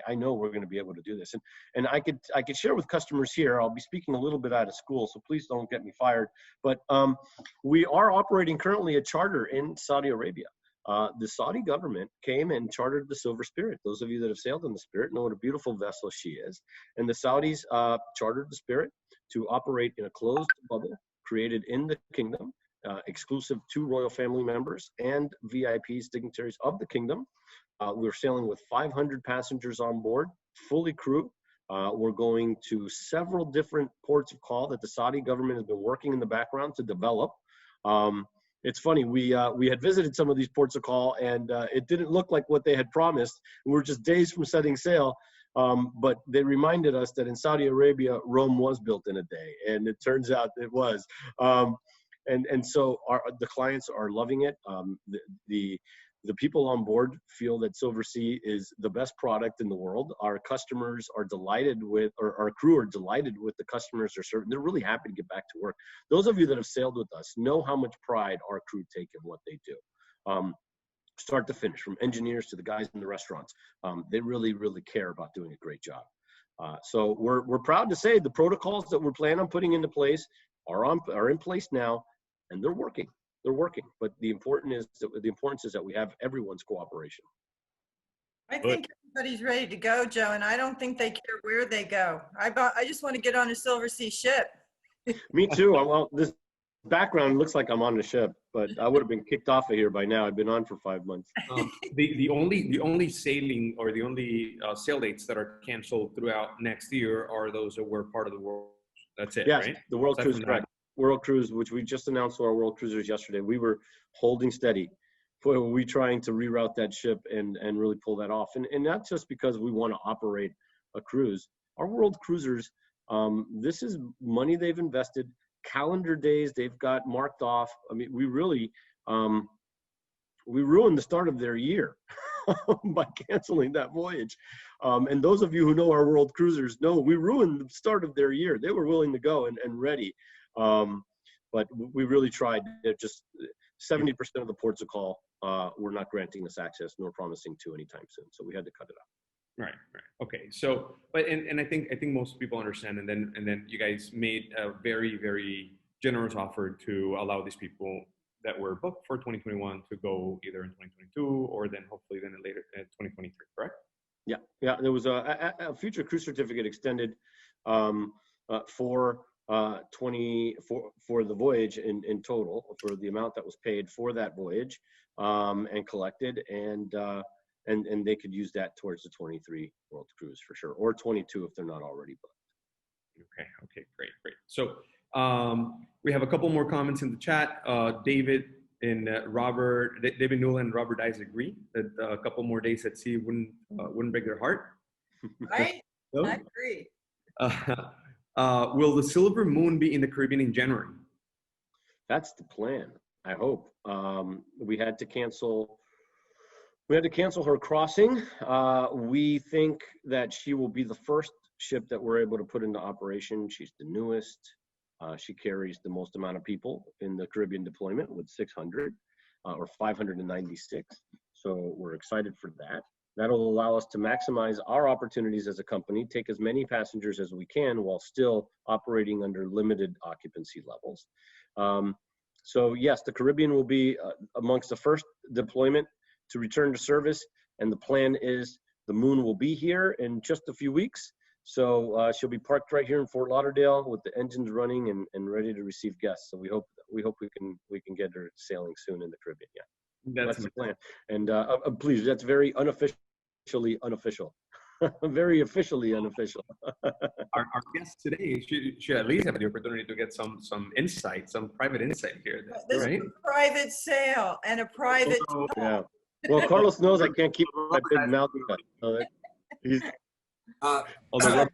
I know we're going to be able to do this, and I could share with customers here. I'll be speaking a little bit out of school, so please don't get me fired. But we are operating currently a charter in Saudi Arabia. The Saudi government came and chartered the Silver Spirit. Those of you that have sailed on the Spirit know what a beautiful vessel she is. And the Saudis chartered the Spirit to operate in a closed bubble created in the kingdom. Exclusive to royal family members and VIPs, dignitaries of the kingdom. We're sailing with 500 passengers on board, fully crew. We're going to several different ports of call that the Saudi government has been working in the background to develop. It's funny, we had visited some of these ports of call, and it didn't look like what they had promised. We were just days from setting sail. But they reminded us that in Saudi Arabia, Rome was built in a day, and it turns out it was. And so the clients are loving it. The people on board feel that Silversea is the best product in the world. Our customers are delighted with, or our crew are delighted with the customers they're serving. They're really happy to get back to work. Those of you that have sailed with us know how much pride our crew take in what they do. Start to finish, from engineers to the guys in the restaurants. They really, really care about doing a great job. So we're proud to say the protocols that we're planning on putting into place are in place now. And they're working. But the importance is that we have everyone's cooperation. I think everybody's ready to go, Joe, and I don't think they care where they go. I just want to get on a Silversea ship. Me too. Well, this background looks like I'm on the ship, but I would have been kicked off of here by now. I've been on for 5 months. The only sailing or the only sail dates that are canceled throughout next year are those that were part of the world. That's it, yes, right? The World Aside Cruise, correct. World Cruise, which we just announced to our World Cruisers yesterday. We were holding steady. Boy, were we trying to reroute that ship and really pull that off. And not just because we want to operate a cruise. Our World Cruisers, this is money they've invested, calendar days they've got marked off. I mean, we really, we ruined the start of their year by canceling that voyage. And those of you who know our World Cruisers know we ruined the start of their year. They were willing to go and ready. But we really tried. Just 70% of the ports of call were not granting us access nor promising to anytime soon. So we had to cut it out. Right. Okay. So, but and I think most people understand. And then you guys made a very, very generous offer to allow these people that were booked for 2021 to go either in 2022 or then hopefully then later in 2023. Correct? Yeah. There was a future cruise certificate extended for the voyage in total, for the amount that was paid for that voyage and collected, and they could use that towards the 23 World Cruise for sure, or 22 if they're not already booked. Okay, great. So we have a couple more comments in the chat. David and David Newell and Robert Dice agree that a couple more days at sea wouldn't break their heart. Right? So, I agree. will the Silver Moon be in the Caribbean in January? That's the plan. I hope. We had to cancel her crossing. We think that she will be the first ship that we're able to put into operation. She's the newest. She carries the most amount of people in the Caribbean deployment with 600 or 596. So we're excited for that. That'll allow us to maximize our opportunities as a company, take as many passengers as we can while still operating under limited occupancy levels. So yes, the Caribbean will be amongst the first deployment to return to service, and the plan is the Moon will be here in just a few weeks. So she'll be parked right here in Fort Lauderdale with the engines running and ready to receive guests. So we hope we can get her sailing soon in the Caribbean. Yeah, that's the plan. And please, that's very unofficially unofficial. Very officially unofficial. Our guest today should at least have the opportunity to get some insight, some private insight here. This Right? is a private sale and a private So, Yeah. Well, Carlos knows I can't keep my big mouth shut. So he's although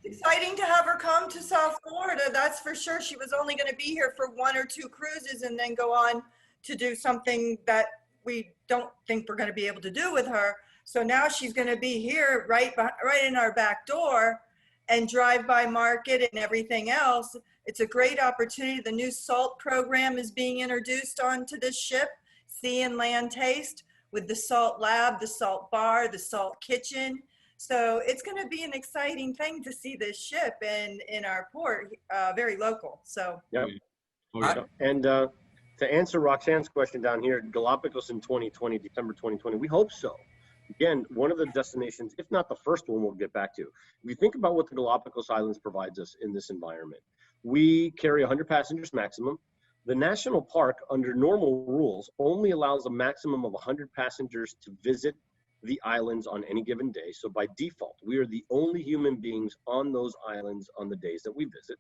It's exciting to have her come to South Florida, that's for sure. She was only going to be here for 1 or 2 cruises and then go on to do something that we don't think we're going to be able to do with her. So now she's going to be here right in our back door and drive-by market and everything else. It's a great opportunity. The new SALT program is being introduced onto this ship, Sea and Land Taste, with the SALT Lab, the SALT Bar, the SALT Kitchen. So it's going to be an exciting thing to see this ship in our port, very local. So yeah. oh, yeah. And to answer Roxanne's question down here, Galapagos in 2020, December 2020, we hope so. Again, one of the destinations, if not the first one, we'll get back to. If you think about what the Galapagos Islands provides us in this environment, we carry 100 passengers maximum. The national park, under normal rules, only allows a maximum of 100 passengers to visit the islands on any given day. So by default, we are the only human beings on those islands on the days that we visit.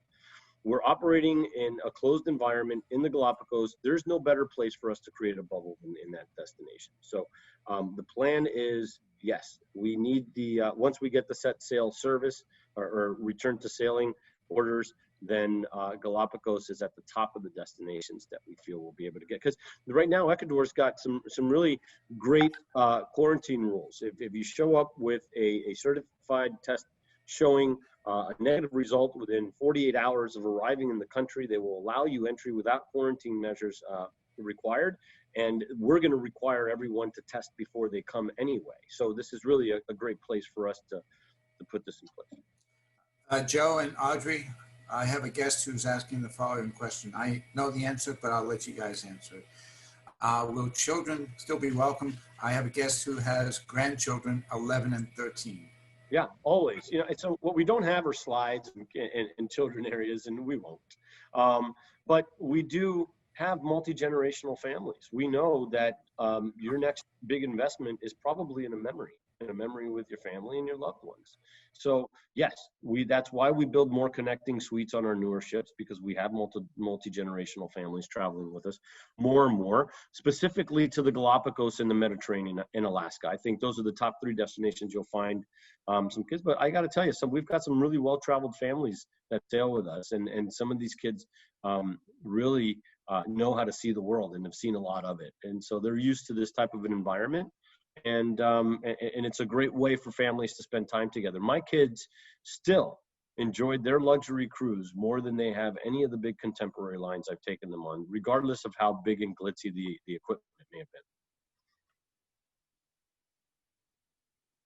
We're operating in a closed environment in the Galapagos. There's no better place for us to create a bubble than in that destination. So the plan is, yes, we need the, once we get the set sail service or return to sailing orders, then Galapagos is at the top of the destinations that we feel we'll be able to get. Because right now, Ecuador's got some really great quarantine rules. If you show up with a certified test showing a negative result within 48 hours of arriving in the country, they will allow you entry without quarantine measures required. And we're going to require everyone to test before they come anyway. So this is really a great place for us to put this in place. Joe and Audrey, I have a guest who's asking the following question. I know the answer, but I'll let you guys answer it. Will children still be welcome? I have a guest who has grandchildren, 11 and 13. Yeah, always. You know, so what we don't have are slides in children areas, and we won't. But we do have multi-generational families. We know that your next big investment is probably in a memory with your family and your loved ones. So yes, that's why we build more connecting suites on our newer ships, because we have multi-generational families traveling with us more and more, specifically to the Galapagos and the Mediterranean and Alaska. I think those are the top 3 destinations you'll find some kids. But I got to tell you, we've got some really well-traveled families that sail with us, and some of these kids really know how to see the world and have seen a lot of it. And so they're used to this type of an environment. And it's a great way for families to spend time together. My kids still enjoyed their luxury cruise more than they have any of the big contemporary lines I've taken them on, regardless of how big and glitzy the equipment may have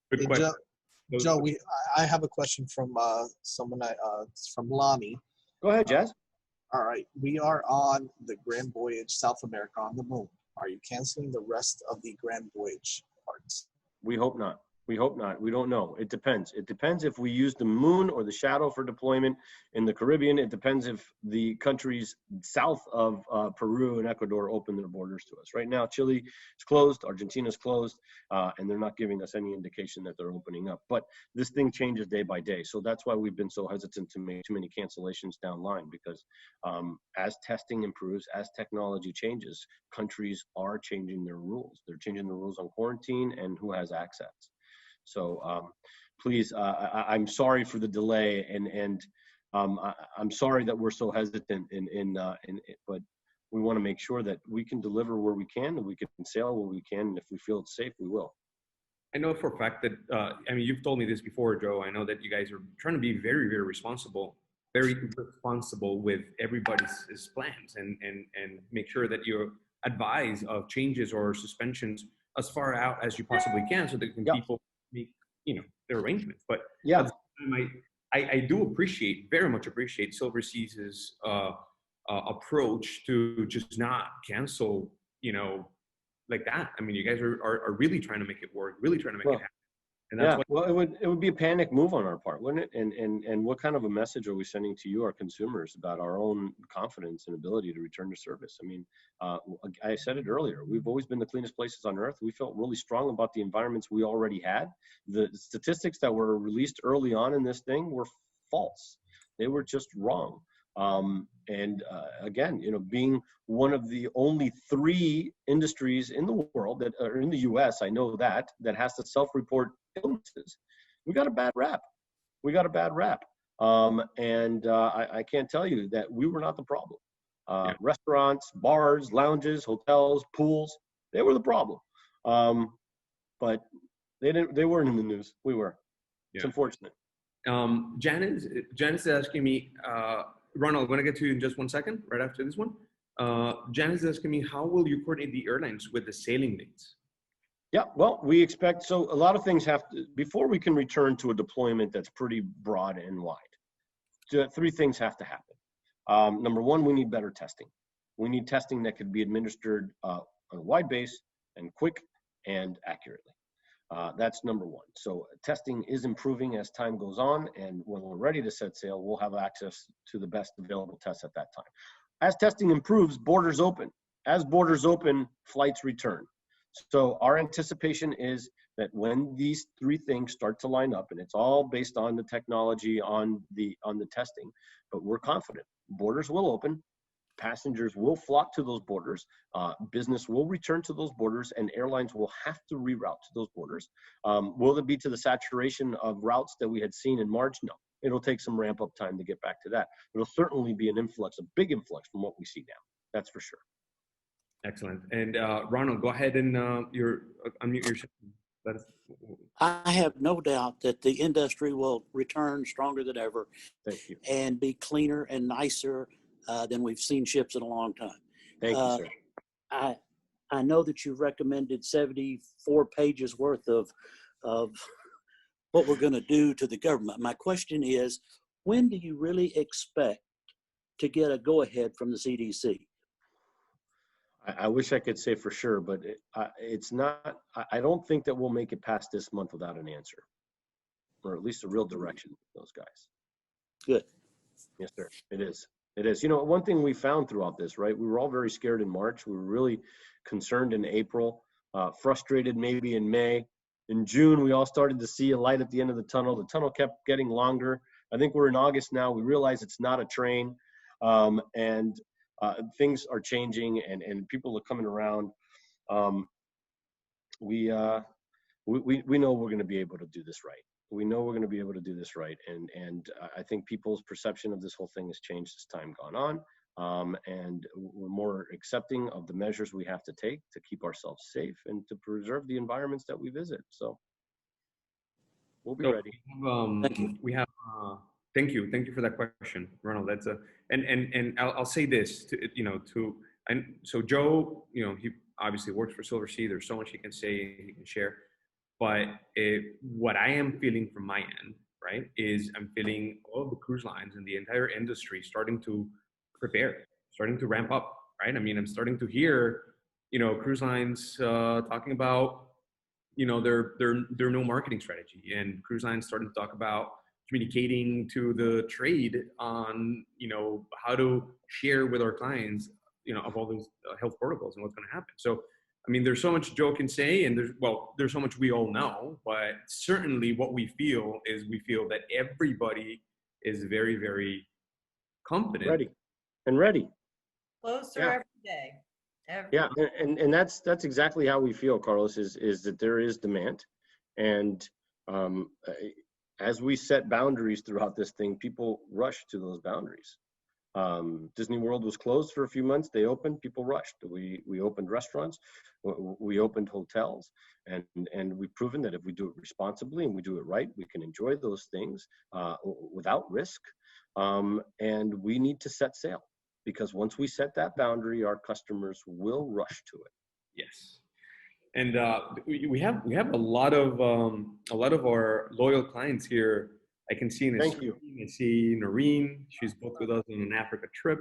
been. Good question. Joe, I have a question from someone from Lonnie. Go ahead, Jazz. All right, we are on the Grand Voyage South America on the Moon. Are you canceling the rest of the Grand Voyage parts? We hope not. We hope not. We don't know. It depends. It depends if we use the Moon or the Shadow for deployment in the Caribbean. It depends if the countries south of Peru and Ecuador open their borders to us. Right now, Chile is closed, Argentina is closed, and they're not giving us any indication that they're opening up. But this thing changes day by day. So that's why we've been so hesitant to make too many cancellations down line, because as testing improves, as technology changes, countries are changing their rules. They're changing the rules on quarantine and who has access. So please, I'm sorry for the delay, and I'm sorry that we're so hesitant but we want to make sure that we can deliver where we can, and we can sail where we can, and if we feel it's safe, we will. I know for a fact that, I mean, you've told me this before, Joe. I know that you guys are trying to be very, very responsible with everybody's plans and make sure that you advise of changes or suspensions as far out as you possibly can so that Yeah. people make, their arrangements. But Yeah. at the same time, I do very much appreciate Silversea's approach to just not cancel, like that. I mean, you guys are really trying to make it work, really trying to make it happen. And that's Yeah, well, it would be a panic move on our part, wouldn't it? And what kind of a message are we sending to you, our consumers, about our own confidence and ability to return to service? I mean, I said it earlier. We've always been the cleanest places on earth. We felt really strong about the environments we already had. The statistics that were released early on in this thing were false. They were just wrong. Again, being one of the only 3 industries in the world that are in the U.S., I know that has to self-report illnesses. We got a bad rap. I can't tell you that we were not the problem. Restaurants, bars, lounges, hotels, pools, they were the problem. But they weren't in the news. We were. It's unfortunate. Janice is asking me, Ronald, I'm going to get to you in just one second, right after this one. Janice is asking me, how will you coordinate the airlines with the sailing dates? Yeah, well, we expect, so a lot of things before we can return to a deployment that's pretty broad and wide, 3 things have to happen. Number 1, we need better testing. We need testing that could be administered on a wide base and quick and accurately. That's number 1. So testing is improving as time goes on, and when we're ready to set sail, we'll have access to the best available tests at that time. As testing improves, borders open. As borders open, flights return. So our anticipation is that when these 3 things start to line up, and it's all based on the technology, on the testing, but we're confident borders will open. Passengers will flock to those borders, business will return to those borders, and airlines will have to reroute to those borders. Will it be to the saturation of routes that we had seen in March? No. It'll take some ramp up time to get back to that. It'll certainly be an influx, a big influx from what we see now. That's for sure. Excellent. And Ronald, go ahead and unmute yourself. I have no doubt that the industry will return stronger than ever. Thank you. And be cleaner and nicer than we've seen ships in a long time. Thank you, sir. I know that you've recommended 74 pages worth of what we're going to do to the government. My question is, when do you really expect to get a go-ahead from the CDC? I wish I could say for sure, but it's not. I don't think that we'll make it past this month without an answer, or at least a real direction for those guys. Good. Yes, sir. It is. It is. One thing we found throughout this, right? We were all very scared in March. We were really concerned in April, frustrated maybe in May. In June, we all started to see a light at the end of the tunnel. The tunnel kept getting longer. I think we're in August now. We realize it's not a train, and things are changing, and people are coming around. We know we're going to be able to do this right. We know we're going to be able to do this right, and I think people's perception of this whole thing has changed as time gone on, and we're more accepting of the measures we have to take to keep ourselves safe and to preserve the environments that we visit. So we'll be ready. Thank you. We have. Thank you for that question, Ronald. That's and I'll say this so Joe, he obviously works for Silversea. There's so much he can say, he can share. But what I am feeling from my end, right, is I'm feeling all of the cruise lines and the entire industry starting to prepare, starting to ramp up, right? I mean, I'm starting to hear, cruise lines talking about, their new marketing strategy, and cruise lines starting to talk about communicating to the trade on, how to share with our clients, of all those health protocols and what's going to happen. So, I mean, there's so much Joe can say, and there's so much we all know, but certainly what we feel that everybody is very, very confident. Ready. Closer Yeah. every day. Yeah, and that's exactly how we feel, Carlos, is that there is demand. And as we set boundaries throughout this thing, people rush to those boundaries. Disney World was closed for a few months. They opened, people rushed. We opened restaurants, we opened hotels, and we've proven that if we do it responsibly and we do it right, we can enjoy those things without risk. And we need to set sail, because once we set that boundary, our customers will rush to it. Yes. And we have a lot of our loyal clients here. I can see in the Thank you. screen, I see Noreen. She's booked with us on an Africa trip.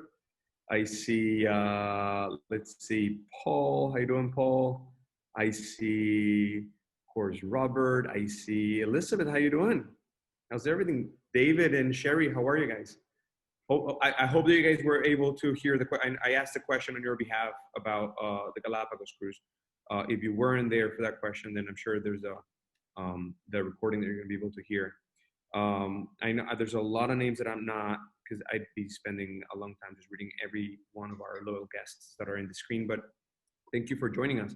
I see, let's see, Paul. How you doing, Paul? I see, of course, Robert. I see Elizabeth. How you doing? How's everything? David and Sherry, how are you guys? I hope that you guys were able to hear I asked a question on your behalf about the Galapagos cruise. If you weren't there for that question, then I'm sure there's the recording that you're going to be able to hear. I know there's a lot of names that I'm not, because I'd be spending a long time just reading every one of our loyal guests that are in the screen, but thank you for joining us.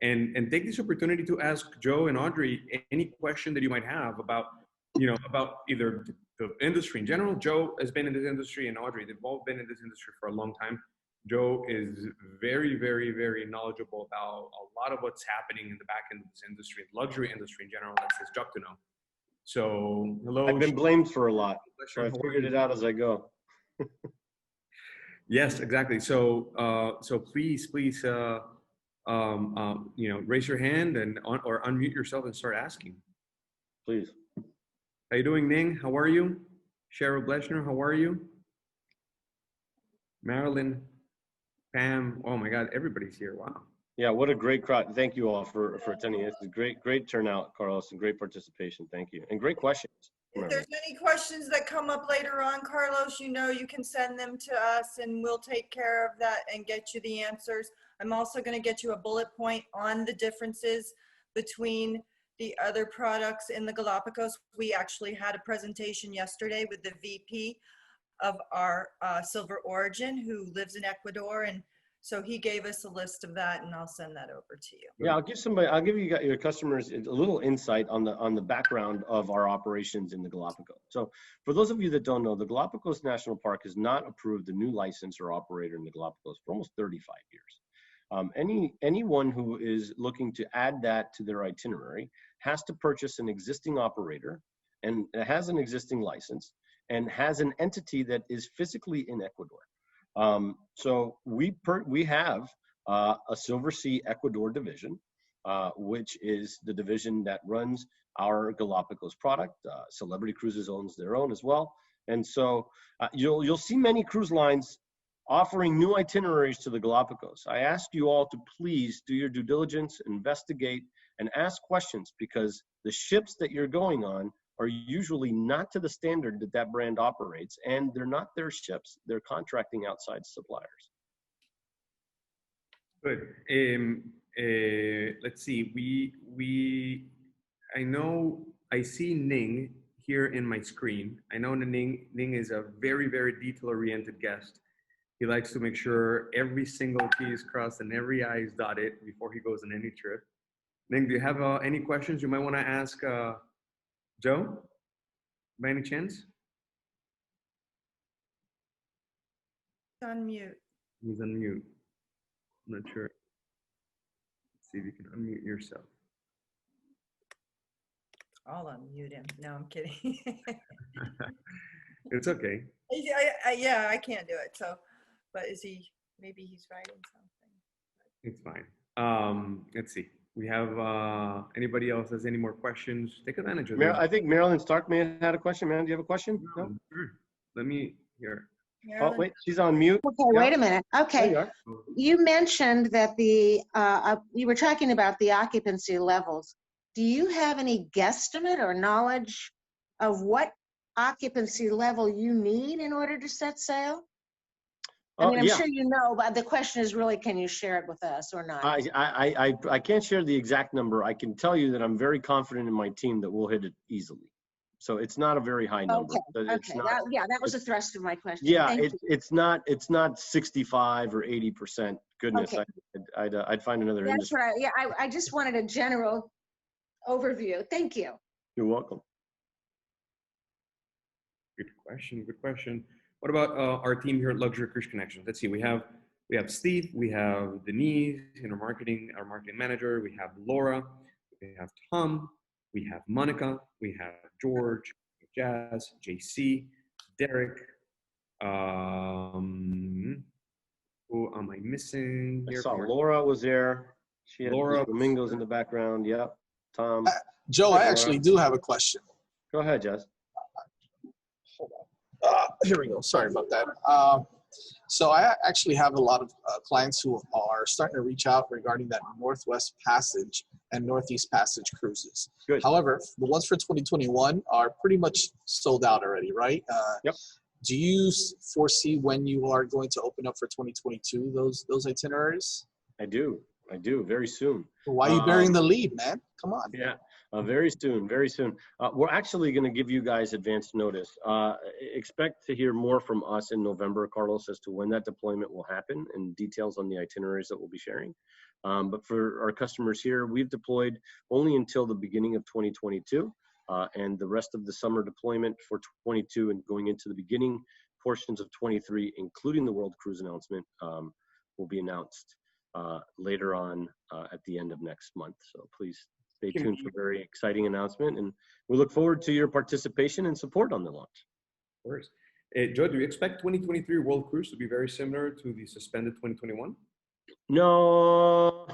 And take this opportunity to ask Joe and Audrey any question that you might have about, about either the industry in general. Joe has been in this industry, and Audrey, they've both been in this industry for a long time. Joe is very, very, very knowledgeable about a lot of what's happening in the back end of this industry, luxury industry in general. That's his job to know. So, hello. I've been blamed for a lot, so I figured it out as I go. Yes, exactly. So, so please, raise your hand or unmute yourself and start asking. Please. How you doing, Ning? How are you? Cheryl Bleshner, how are you? Marilyn, Pam. Oh my God, everybody's here. Wow. Yeah, what a great crowd. Thank you all for attending. It's a great turnout, Carlos, and great participation. Thank you. And great questions. If there's any questions that come up later on, Carlos, you can send them to us and we'll take care of that and get you the answers. I'm also going to get you a bullet point on the differences between the other products in the Galapagos. We actually had a presentation yesterday with the VP of our Silver Origin, who lives in Ecuador, and so he gave us a list of that, and I'll send that over to you. Yeah, I'll give you your customers a little insight on the background of our operations in the Galapagos. So for those of you that don't know, the Galapagos National Park has not approved a new license or operator in the Galapagos for almost 35 years. Anyone who is looking to add that to their itinerary has to purchase an existing operator and has an existing license and has an entity that is physically in Ecuador. So we have a Silversea Ecuador division, which is the division that runs our Galapagos product. Celebrity Cruises owns their own as well. And so you'll see many cruise lines offering new itineraries to the Galapagos. I ask you all to please do your due diligence, investigate, and ask questions, because the ships that you're going on are usually not to the standard that brand operates, and they're not their ships. They're contracting outside suppliers. Good. Let's see. I see Ning here in my screen. I know Ning is a very, very detail-oriented guest. He likes to make sure every single T is crossed and every I is dotted before he goes on any trip. Ning, do you have any questions you might want to ask Joe, by any chance? On mute. He's on mute. I'm not sure. Let's see if you can unmute yourself. I'll unmute him. No, I'm kidding. It's okay. Yeah, I can't do it. So, but maybe he's writing something. It's fine. Let's see. We have anybody else has any more questions? Take advantage of it. I think Marilyn Stark may have had a question. Marilyn, do you have a question? No? Sure. Let me hear. Oh, wait, she's on mute. Okay, Yeah. wait a minute. Okay, There you mentioned that you were talking about the occupancy levels. Do you have any guesstimate or knowledge of what occupancy level you need in order to set sail? I mean, I'm yeah. sure you know, but the question is really, can you share it with us or not? I can't share the exact number. I can tell you that I'm very confident in my team that we'll hit it easily. So it's not a very high number. Okay. It's not, that was the thrust of my question. yeah, Thank you. it's not 65 or 80%. Goodness, Okay. I'd find another That's industry. right. I just wanted a general overview. Thank you. You're welcome. Good question. Good question. What about our team here at Luxury Cruise Connections? Let's see. We have Steve. We have Denise, our marketing manager. We have Laura. We have Tom. We have Monica. We have George, Jazz, JC, Derek. Who am I missing I here? saw Laura was there. She had Laura. flamingos in the background. Yep. Tom. Joe, Hey, I Laura. actually do have a question. Go ahead, Jess. Hold on. Here we go. Sorry about that. So I actually have a lot of clients who are starting to reach out regarding that Northwest Passage and Northeast Passage cruises. Good. However, the ones for 2021 are pretty much sold out already, right? Yep. Do you foresee when you are going to open up for 2022 those itineraries? I do. Very soon. Why are you burying the lead, man? Come on. Yeah, very soon, very soon. We're actually going to give you guys advanced notice. Expect to hear more from us in November, Carlos, as to when that deployment will happen and details on the itineraries that we'll be sharing. But for our customers here, we've deployed only until the beginning of 2022, and the rest of the summer deployment for 22 and going into the beginning portions of 23, including the World Cruise announcement, will be announced later on at the end of next month. So please stay tuned for a very exciting announcement, and we look forward to your participation and support on the launch. Of course. Joe, do you expect 2023 World Cruise to be very similar to the suspended 2021? No,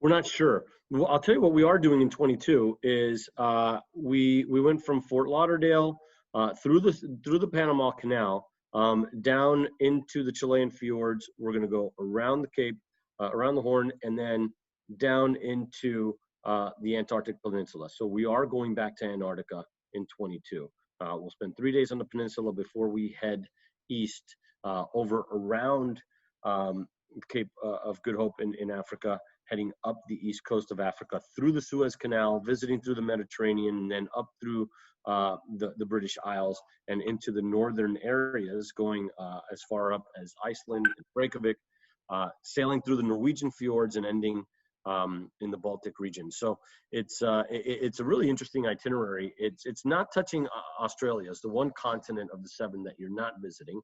we're not sure. Well, I'll tell you what we are doing in 22 is we went from Fort Lauderdale through the Panama Canal down into the Chilean fjords. We're going to go around the Cape, around the Horn, and then down into the Antarctic Peninsula. So we are going back to Antarctica in 22. We'll spend 3 days on the peninsula before we head east over around Cape of Good Hope in Africa, heading up the east coast of Africa through the Suez Canal, visiting through the Mediterranean, and then up through the British Isles and into the northern areas, going as far up as Iceland and Reykjavik, sailing through the Norwegian fjords and ending in the Baltic region. So it's a really interesting itinerary. It's not touching Australia. It's the one continent of the 7 that you're not visiting.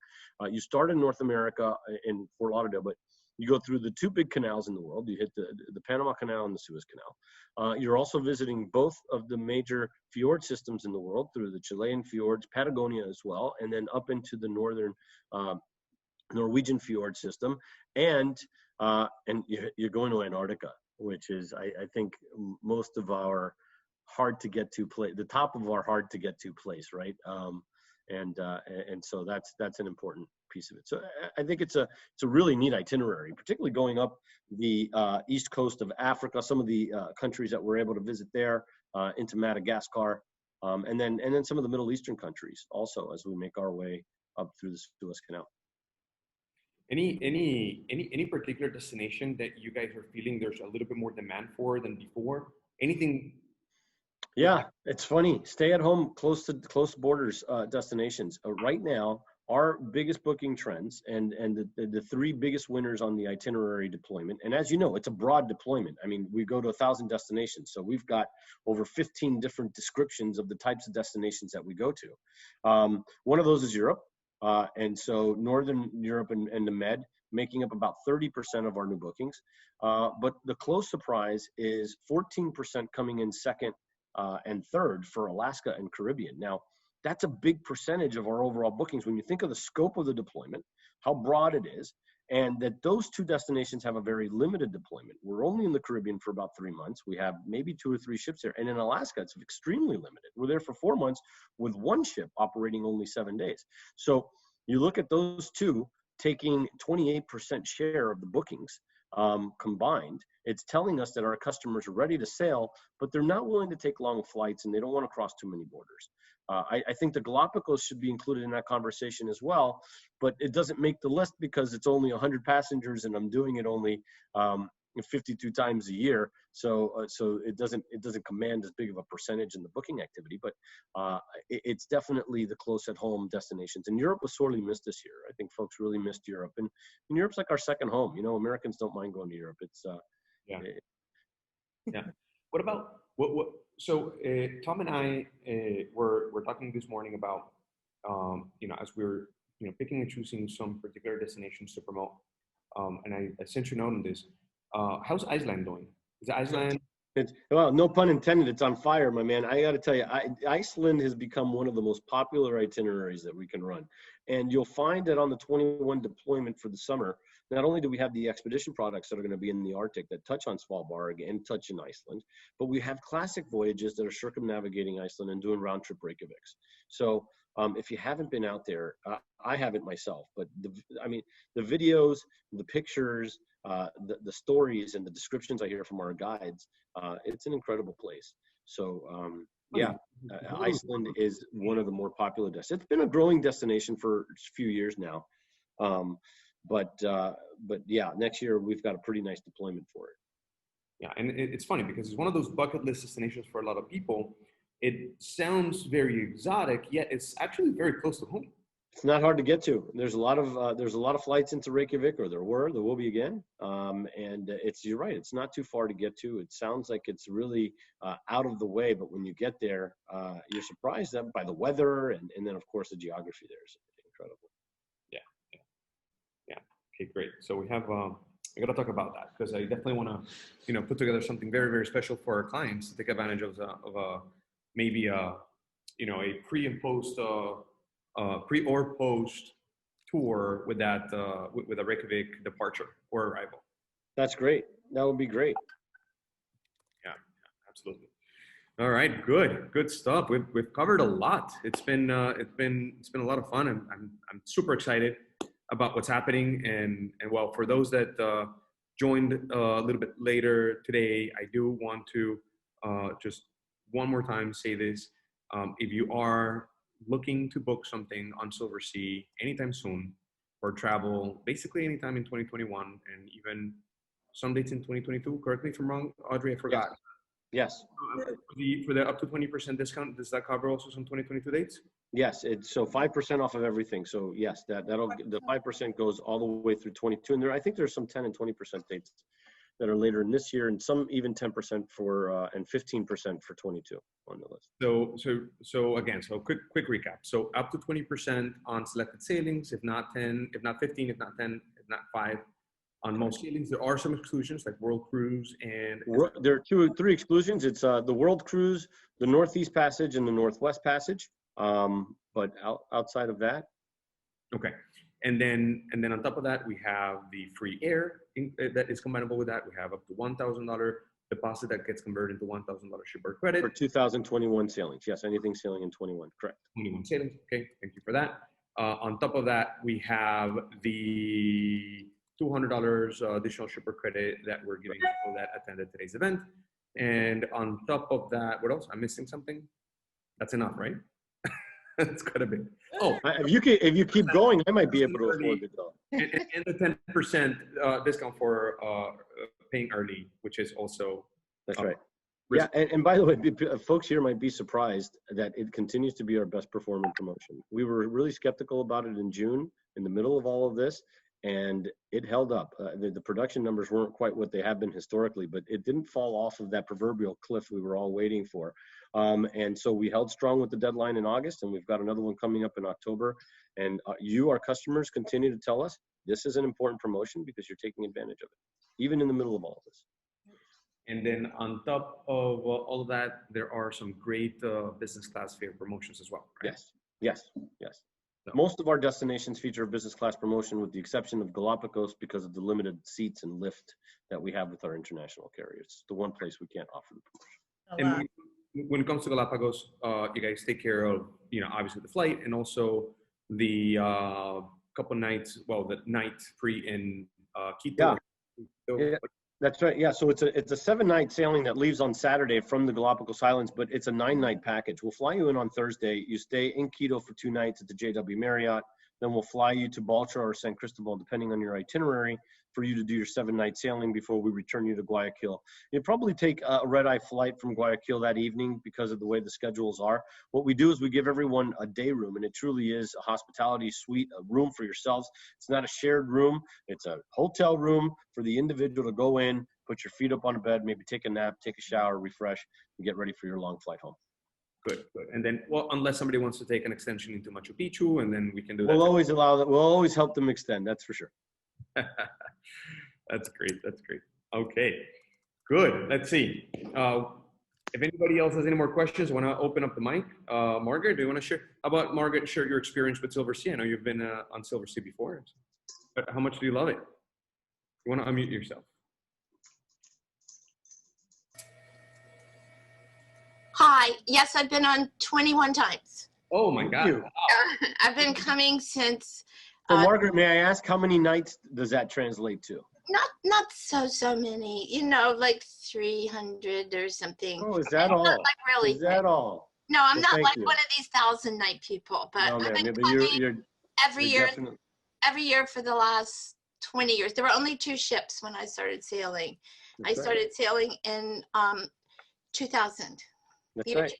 You start in North America in Fort Lauderdale, but you go through the 2 big canals in the world. You hit the Panama Canal and the Suez Canal. You're also visiting both of the major fjord systems in the world through the Chilean fjords, Patagonia as well, and then up into the northern Norwegian fjord system. And you're going to Antarctica, which is, I think, most of our hard to get to place, the top of our hard to get to place, right? And so that's an important piece of it. So I think it's a really neat itinerary, particularly going up the east coast of Africa, some of the countries that we're able to visit there, into Madagascar, and then some of the Middle Eastern countries also as we make our way up through the Suez Canal. Any particular destination that you guys are feeling there's a little bit more demand for than before? Anything? Yeah, it's funny. Stay at home, close borders destinations. Right now, our biggest booking trends and the 3 biggest winners on the itinerary deployment. And as you know, it's a broad deployment. I mean, we go to 1,000 destinations. So we've got over 15 different descriptions of the types of destinations that we go to. One of those is Europe. And so Northern Europe and the Med making up about 30% of our new bookings. But the close surprise is 14% coming in second and third for Alaska and Caribbean. Now, that's a big percentage of our overall bookings when you think of the scope of the deployment, how broad it is, and that those 2 destinations have a very limited deployment. We're only in the Caribbean for about 3 months. We have maybe 2 or 3 ships there. And in Alaska, it's extremely limited. We're there for 4 months with 1 ship operating only 7 days. So you look at those 2 taking 28% share of the bookings combined. It's telling us that our customers are ready to sail, but they're not willing to take long flights and they don't want to cross too many borders. I think the Galapagos should be included in that conversation as well, but it doesn't make the list because it's only 100 passengers and I'm doing it only 52 times a year. So it doesn't command as big of a percentage in the booking activity, but it's definitely the close at home destinations. And Europe was sorely missed this year. I think folks really missed Europe, and Europe's like our second home. You know, Americans don't mind going to Europe. It's yeah. What about what? So Tom and I were talking this morning about as we're picking and choosing some particular destinations to promote. And I sent you a note on this. How's Iceland doing? Is Iceland? Well, no pun intended. It's on fire, my man. I got to tell you, Iceland has become one of the most popular itineraries that we can run. And you'll find that on the 21 deployment for the summer, not only do we have the expedition products that are going to be in the Arctic that touch on Svalbard and touch in Iceland, but we have classic voyages that are circumnavigating Iceland and doing round trip Reykjaviks. So if you haven't been out there, I haven't myself, but the videos, the pictures, the stories and the descriptions I hear from our guides, it's an incredible place. So Iceland is one of the more popular destinations. It's been a growing destination for a few years now. But yeah, next year we've got a pretty nice deployment for it. Yeah, and it's funny because it's one of those bucket list destinations for a lot of people. It sounds very exotic, yet it's actually very close to home. It's not hard to get to. There's a lot of flights into Reykjavik, or there will be again. And you're right, it's not too far to get to. It sounds like it's really out of the way, but when you get there, you're surprised by the weather and then of course the geography there is incredible. Yeah. Okay, great. So we have I got to talk about that because I definitely want to, put together something very, very special for our clients to take advantage of maybe a pre and post, pre or post tour with that with a Reykjavik departure or arrival. That's great. That would be great. Yeah, absolutely. All right, good stuff. We've covered a lot. It's been a lot of fun, and I'm super excited about what's happening. And well, for those that joined a little bit later today, I do want to just one more time say this. If you are looking to book something on Silversea anytime soon or travel basically anytime in 2021 and even some dates in 2022, correct me if I'm wrong, Audrey, I forgot. Yes. For the up to 20% discount, does that cover also some 2022 dates? Yes, it's so 5% off of everything. So yes, the 5% goes all the way through 22, and I think there's some 10 and 20% dates that are later in this year, and some even 10% for and 15% for 22 on the list. So again, quick recap. So up to 20% on selected sailings, if not 10, if not 15, if not 10, if not 5. On most sailings, there are some exclusions like World Cruise and there are 3 exclusions. It's the World Cruise, the Northeast Passage, and the Northwest Passage. But outside of that, okay. And then on top of that, we have the free air that is combinable with that. We have up to $1,000 deposit that gets converted into $1,000 shipboard credit for 2021 sailings. Yes, anything sailing in 21, correct? 21 sailings. Okay, thank you for that. On top of that, we have the $200 additional shipper credit that we're giving people that attended today's event. And on top of that, what else? I'm missing something? That's enough, right? That's quite a bit. Oh, if you keep going, I might be able to afford it though. And the 10% discount for paying early, which is also that's right. Yeah, and by the way, folks here might be surprised that it continues to be our best performing promotion. We were really skeptical about it in June, in the middle of all of this, and it held up. The production numbers weren't quite what they have been historically, but it didn't fall off of that proverbial cliff we were all waiting for. And so we held strong with the deadline in August, and we've got another one coming up in October. And our customers, continue to tell us this is an important promotion because you're taking advantage of it, even in the middle of all of this. And then on top of all of that, there are some great business class fare promotions as well, right? Yes. So most of our destinations feature a business class promotion with the exception of Galapagos because of the limited seats and lift that we have with our international carriers. It's the one place we can't offer the promotion. And when it comes to Galapagos, you guys take care of, obviously the flight and also the couple nights, the night free in Quito. Yeah. That's right. Yeah. So it's a 7-night sailing that leaves on Saturday from the Galapagos Islands, but it's a 9-night package. We'll fly you in on Thursday. You stay in Quito for 2 nights at the JW Marriott. Then we'll fly you to Baltra or San Cristobal, depending on your itinerary, for you to do your 7-night sailing before we return you to Guayaquil. You'll probably take a red-eye flight from Guayaquil that evening because of the way the schedules are. What we do is we give everyone a day room, and it truly is a hospitality suite, a room for yourselves. It's not a shared room. It's a hotel room for the individual to go in, put your feet up on a bed, maybe take a nap, take a shower, refresh, and get ready for your long flight home. Good. And then, unless somebody wants to take an extension into Machu Picchu, and then we can do that. We'll always allow that. We'll always help them extend. That's for sure. That's great. Okay, good. Let's see. If anybody else has any more questions, I want to open up the mic. Margaret, do you want to share? How about Margaret, share your experience with Silversea? I know you've been on Silversea before, but how much do you love it? You want to unmute yourself. Hi. Yes, I've been on 21 times. Oh my God. you. I've been coming since So Margaret, may I ask how many nights does that translate to? not so many, you know, like 300 or something. Oh, is that all? Like really. Is that all? No, I'm Well, not thank like you. one of these 1,000-night people, but No, I've ma'am. been Yeah, but coming you're every you're year. definitely Every year for the last 20 years. There were only 2 ships when I started sailing. I that's right. started sailing in 2000. That's Year right. 2000,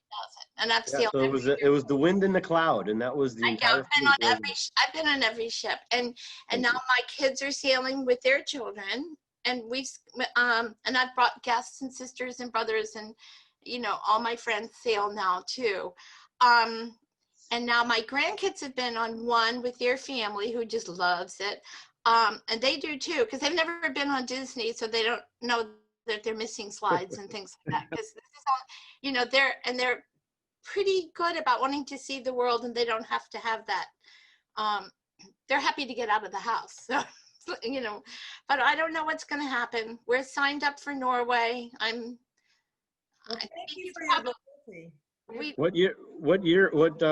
and I've Yeah, sailed. so it was the wind and the cloud, and that was the entire I've been fleet, on wasn't every. it? I've been on every ship, and Thank now you. my kids are sailing with their children, and and I've brought guests and sisters and brothers, and you know, all my friends sail now too. And now my grandkids have been on one with their family who just loves it, and they do too because they've never been on Disney, so they don't know that they're missing slides and things like that. Because this is all, you know, they're pretty good about wanting to see the world, and they don't have to have that. They're happy to get out of the house, so, you know, but I don't know what's going to happen. We're signed up for Norway. Well, I thank think you it's for your probably- loyalty.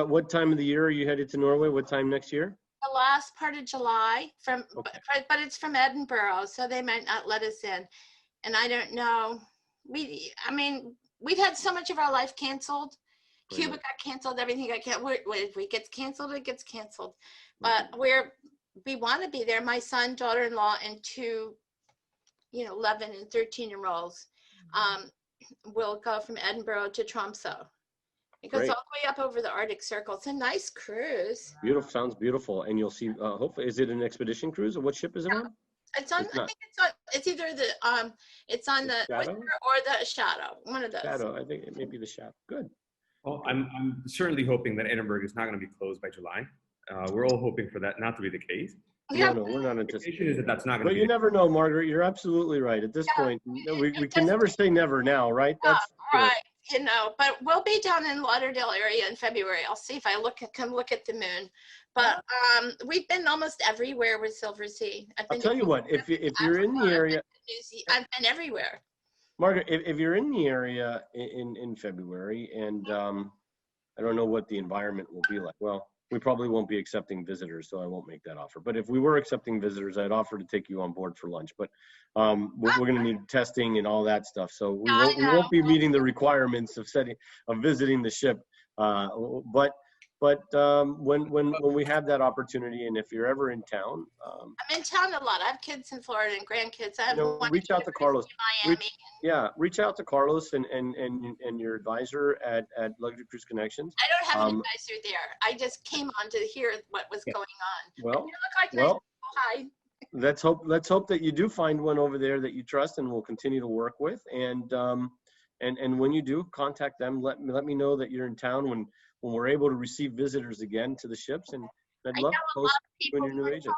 What time of the year are you headed to Norway? What time next year? the last part of July Okay. but it's from Edinburgh, so they might not let us in. And I don't know. I mean, we've had so much of our life canceled. I Cuba know. got canceled, everything got canceled. If it gets canceled, it gets canceled. Mhm. But we want to be there. My son, daughter-in-law, and 2, 11 and 13-year-olds will go from Edinburgh to Tromsø. It goes Great. all the way up over the Arctic Circle. It's a nice cruise. Beautiful. Sounds beautiful. And you'll see, hopefully, is it an expedition cruise or what ship is it on? It's on. It's I not. think it's on. It's either the it's on the Shadow? Oyster or the Shadow. One of those. Shadow. I think it may be the Shadow. Good. Well, I'm certainly hoping that Edinburgh is not going to be closed by July. We're all hoping for that not to be the case. Yeah. No, we're not The anticipating. expectation is that that's not going But to be you the never know, Margaret. You're absolutely right. At this Yeah. point, we can never say never now, right? That's Right. You know, but we'll be down in Lauderdale area in February. I'll see if I come look at the moon. But we've been almost everywhere with Silversea. I'll tell you what. If you're in the area, I've been everywhere. Margaret, if you're in the area in February, and I don't know what the environment will be like. Well, we probably won't be accepting visitors, so I won't make that offer. But if we were accepting visitors, I'd offer to take you on board for lunch. But we're going to need testing and all that stuff, so we won't be meeting the requirements of visiting the ship. But when we have that opportunity, and if you're ever in town, I'm in town a lot. I have kids in Florida and grandkids. I have one reach out to Carlos. Miami. Reach out to Carlos and your advisor at Luxury Cruise Connections. I don't have an advisor there. I just came on to hear what was going on. Well, You look like nice people. Hi. let's hope that you do find one over there that you trust and will continue to work with. And when you do, contact them. Let me know that you're in town when we're able to receive visitors again to the ships. And I'd love to host you and your new agent.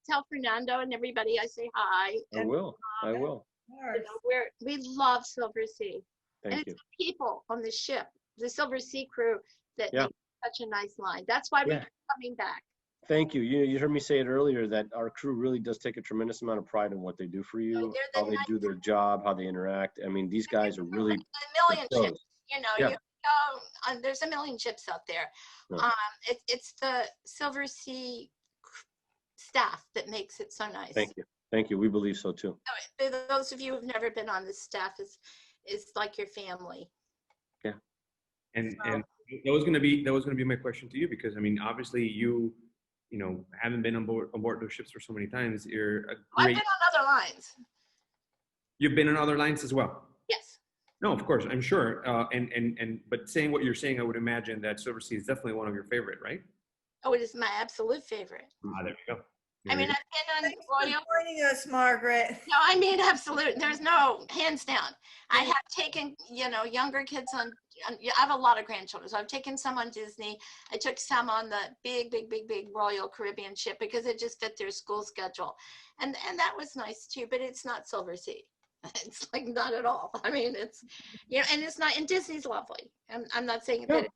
Tell Fernando and everybody I say hi. I will. You know, we love Silversea. And Thank it's you. the people on the ship, the Silversea crew, that Yeah. make such a nice line. That's why we Yeah. keep coming back. Thank you. You heard me say it earlier that our crew really does take a tremendous amount of pride in what they do for you, They're how the they do their job, how they interact. I mean, these guys are really A million pros. ships, you know, Yeah. you go, there's a million ships out there. Yeah. It's the Silversea staff that makes it so nice. Thank you. Thank you. We believe so too. So, those of you who've never been on this staff is like your family. And that was going to be my question to you, because I mean, obviously you haven't been on board those ships for so many times. You're a I've great. been on other lines. You've been on other lines as well. Yes. No, of course, I'm sure. But saying what you're saying, I would imagine that Silversea is definitely one of your favorite, right? Oh, it is my absolute favorite. There we go. I mean, I've been Thanks on for Royal. joining us, Margaret. No, I mean, absolute. There's no hands down. I have taken, younger kids on. I have a lot of grandchildren, so I've taken some on Disney. I took some on the big Royal Caribbean ship because it just fit their school schedule, and that was nice too. But it's not Silversea. It's like not at all. I mean, it's and it's not. And Disney's lovely. I'm not saying that it's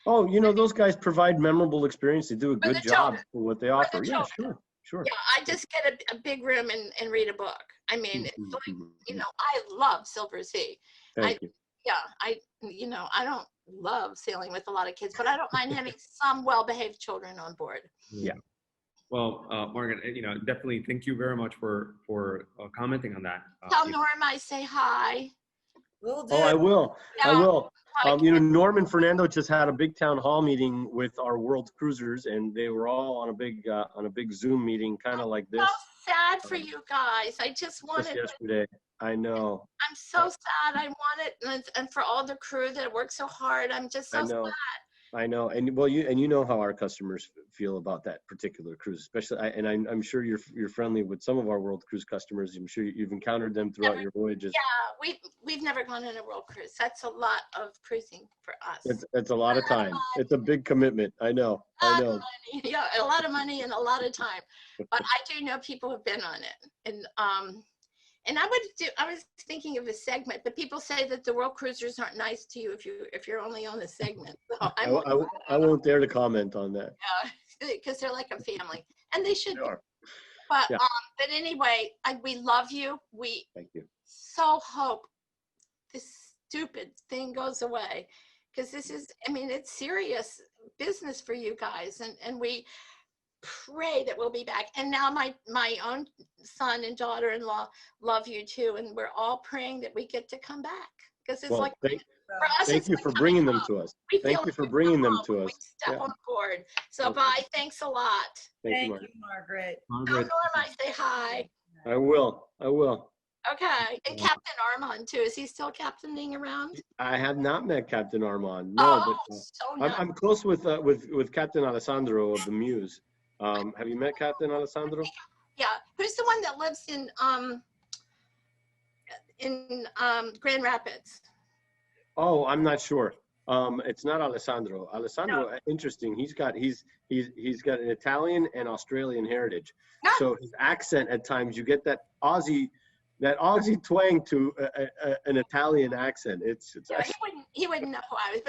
not. Oh, those guys provide memorable experience. They do a good the job children. for what they offer. the Yeah, children. sure. Sure. Yeah, I just get a big room and read a book. I mean, it's like, you know, I love Silversea. Thank you. You know, I don't love sailing with a lot of kids, but I don't mind having some well-behaved children on board. Yeah. Well, Margaret, you know, definitely thank you very much for commenting on that. Tell Norm I say hi. Will do. Oh, I will. I Yeah, will. like- You know, Norm and Fernando just had a big town hall meeting with our world cruisers, and they were all on a big Zoom meeting, kind of like this. So sad for you guys. I just Just wanted. yesterday. I know. I'm so sad. I want it, and for all the crew that worked so hard. I'm just so I know. sad. I know, and well, you know how our customers feel about that particular cruise, especially. I'm sure you're friendly with some of our world cruise customers. I'm sure you've encountered them throughout your voyages. Yeah, we've never gone on a world cruise. That's a lot of cruising for us. It's a lot of time. It's a big commitment. I know. I know. Yeah, a lot of money and a lot of time. But I do know people have been on it, and I was thinking of a segment, but people say that the world cruisers aren't nice to you if you're only on the segment. So I won't dare to comment on that. because they're like a family, and they should They be. are. But Yeah. but anyway, we love you. We Thank you. so hope this stupid thing goes away, because this is, I mean, it's serious business for you guys, and we pray that we'll be back. And now my own son and daughter-in-law love you too, and we're all praying that we get to come back, because it's Well, like, thank for us, you it's for like bringing them coming to home. us. We Thank feel you for like bringing them home to when us. we step Yeah. on board. So Okay. bye, thanks a lot. Thank you, Thank you, Margaret. Tell Margaret, Norm I say hi. I will. Okay, and Captain Armand too. Is he still captaining around? I have not met Captain Armand. No, Oh, but so nice. I'm close with Captain Alessandro of the Muse. Have you met Captain Alessandro? Yeah, who's the one that lives in Grand Rapids? Oh, I'm not sure. It's not Alessandro. Alessandro, interesting. He's got an Italian and Australian heritage. Ah. So his accent at times, you get that Aussie twang to an Italian accent. It's Yeah, actually, he wouldn't know who I was,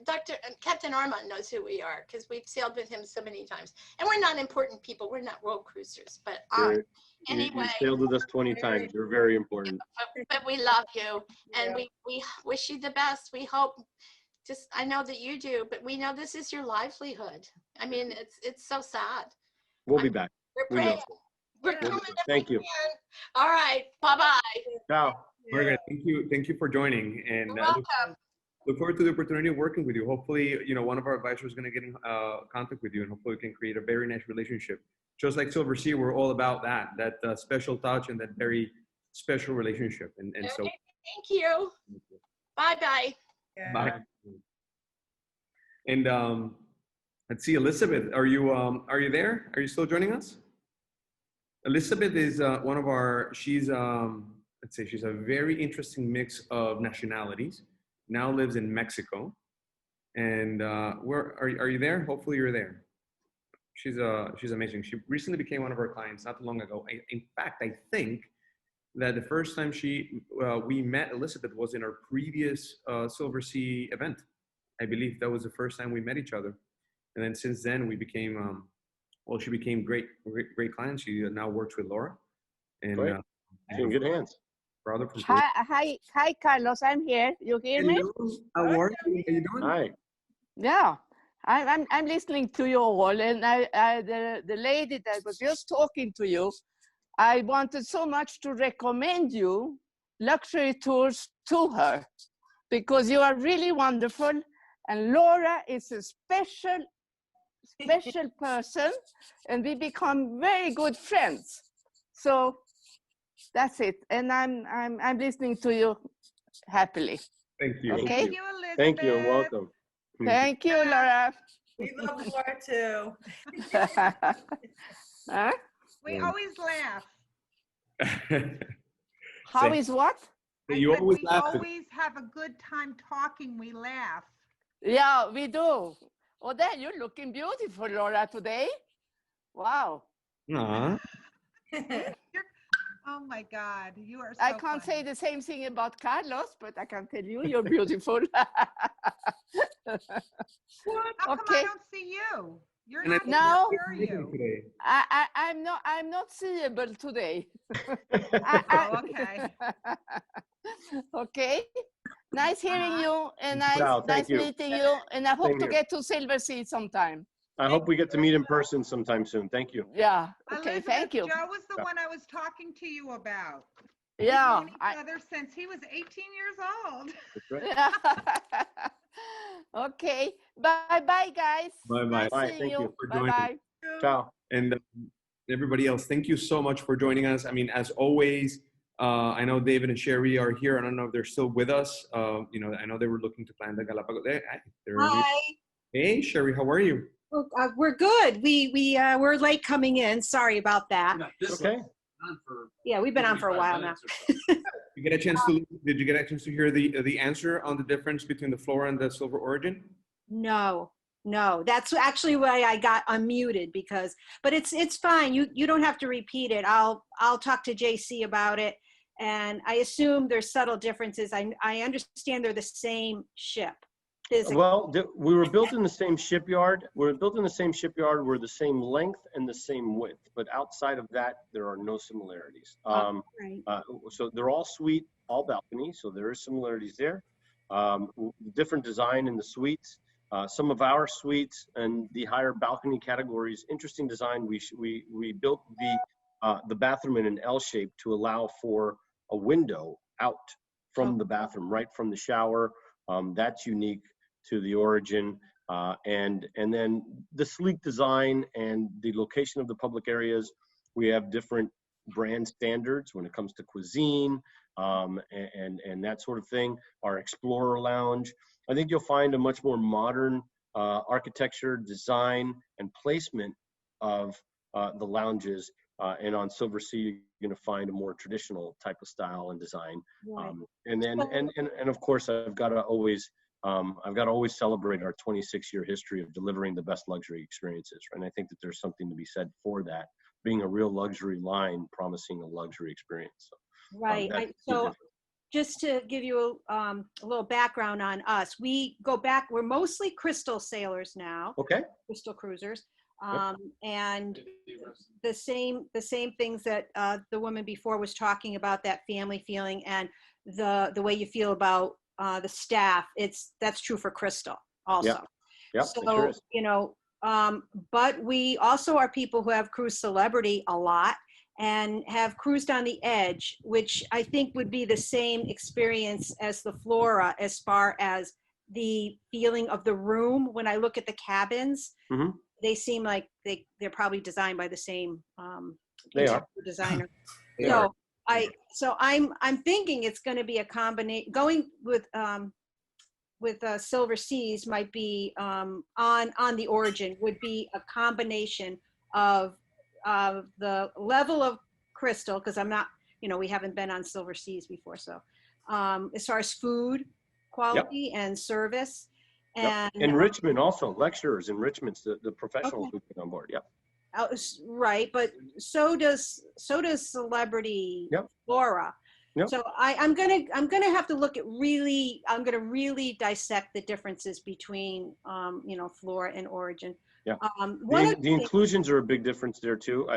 but Captain Armand knows who we are, because we've sailed with him so many times. And we're not important people. We're not world cruisers, but anyway. you sailed with us 20 times. You're very important. But we love you, and Yeah. we wish you the best. We hope, I know that you do, but we know this is your livelihood. I mean, it's so sad. We'll be back. We're We know. praying. We're Yeah. coming. Thank you. All right. Bye-bye. Ciao. Margaret, thank you for joining, and You're look welcome. forward to the opportunity of working with you. Hopefully, you know, one of our advisors is going to get in contact with you, and hopefully we can create a very nice relationship. Just like Silversea, we're all about that special touch and that very special relationship. And so, Thank you. Bye-bye. Yeah. bye. And let's see, Elizabeth, are you there? Are you still joining us? Elizabeth is one of our, she's she's a very interesting mix of nationalities. Now lives in Mexico. And where are you there? Hopefully you're there. She's amazing. She recently became one of our clients not too long ago. In fact, I think that the first time we met Elizabeth was in our previous Silversea event. I believe that was the first time we met each other. And then since then we became, she became great clients. She now works with Laura. And Great. She's in good hands. Brother from Hi, Carlos. I'm here. You hear me? Hello. How are you? How you doing? Hi. Yeah, I'm listening to you all, and the lady that was just talking to you, I wanted so much to recommend you luxury tours to her, because you are really wonderful, and Laura is a special person, and we become very good friends. So that's it, and I'm listening to you happily. Thank you. Okay. Thank you, Elizabeth. Thank you and welcome. Thank you, Laura. We love Laura too. Huh? We always laugh. How Say- is what? You I said always we laugh. always have a good time talking. We laugh. Yeah, we do. Oh, then you're looking beautiful, Laura, today. Wow. Aw. Oh my God, you are so I can't funny. say the same thing about Carlos, but I can tell you you're beautiful. How come I Okay. don't see you? You're And I not, No. where are you? today. I'm not seeable today. Oh, okay. Okay. Nice hearing you and nice, Wow, thank nice you. meeting you. And I hope Same to here. get to Silversea sometime. I hope we get to meet in person sometime soon. Thank you. Yeah. Okay. Elizabeth, Thank you. Joe was the Yeah. one I was talking to you about. We've Yeah. known each other since he was 18 years old. That's right. Yeah. Okay. Bye, guys. Bye-bye. Nice Bye, seeing thank you. you for Bye, joining. bye. Ciao. And everybody else, thank you so much for joining us. I mean, as always, I know David and Sherry are here. I don't know if they're still with us. You know, I know they were looking to plan the Galapagos. Hi. Hey, Sherry, how are you? We're good. We're late coming in. Sorry about that. Okay. Yeah, we've been on for a while now. You get a chance to? Did you get a chance to hear the answer on the difference between the flora and the silver origin? No. That's actually why I got unmuted but it's fine. You don't have to repeat it. I'll talk to JC about it. And I assume there's subtle differences. I understand they're the same ship. Well, we were built in the same shipyard. We're built in the same shipyard. We're the same length and the same width, but outside of that, there are no similarities. Right. So they're all suite, all balcony. So there is similarities there. Different design in the suites. Some of our suites and the higher balcony categories, interesting design. We built the bathroom in an L shape to allow for a window out from the bathroom, right from the shower. That's unique to the origin, and then the sleek design and the location of the public areas. We have different brand standards when it comes to cuisine and that sort of thing. Our Explorer Lounge, I think you'll find a much more modern architecture, design, and placement of the lounges. And on Silversea, you're going to find a more traditional type of style and design. Right. And then, and of course, I've got to always celebrate our 26-year history of delivering the best luxury experiences. And I think that there's something to be said for that, being a real luxury line, promising a luxury experience. So, Right. So just to give you a little background on us, we go back, we're mostly crystal sailors now. Okay. Crystal cruisers. Yep. And the same things that the woman before was talking about, that family feeling and the way you feel about the staff, that's true for Crystal also. Yeah, so sure is. you know, but we also are people who have cruised Celebrity a lot and have cruised on the Edge, which I think would be the same experience as the Flora as far as the feeling of the room. When I look at the cabins, Mm-hmm. they seem like they're probably designed by the same They are. designer. They are. So I'm thinking it's going to be a combination. Going with Silver Seas might be on the Origin would be a combination of the level of crystal, because I'm not, we haven't been on Silver Seas before. So as far as food quality and service. And enrichment also, lecturers, enrichments, the professionals we put on board. Yep. Right, but so does Celebrity Flora. Yep. So I'm gonna have to look at I'm gonna really dissect the differences between Flora and Origin. Yeah. The inclusions are a big difference there too.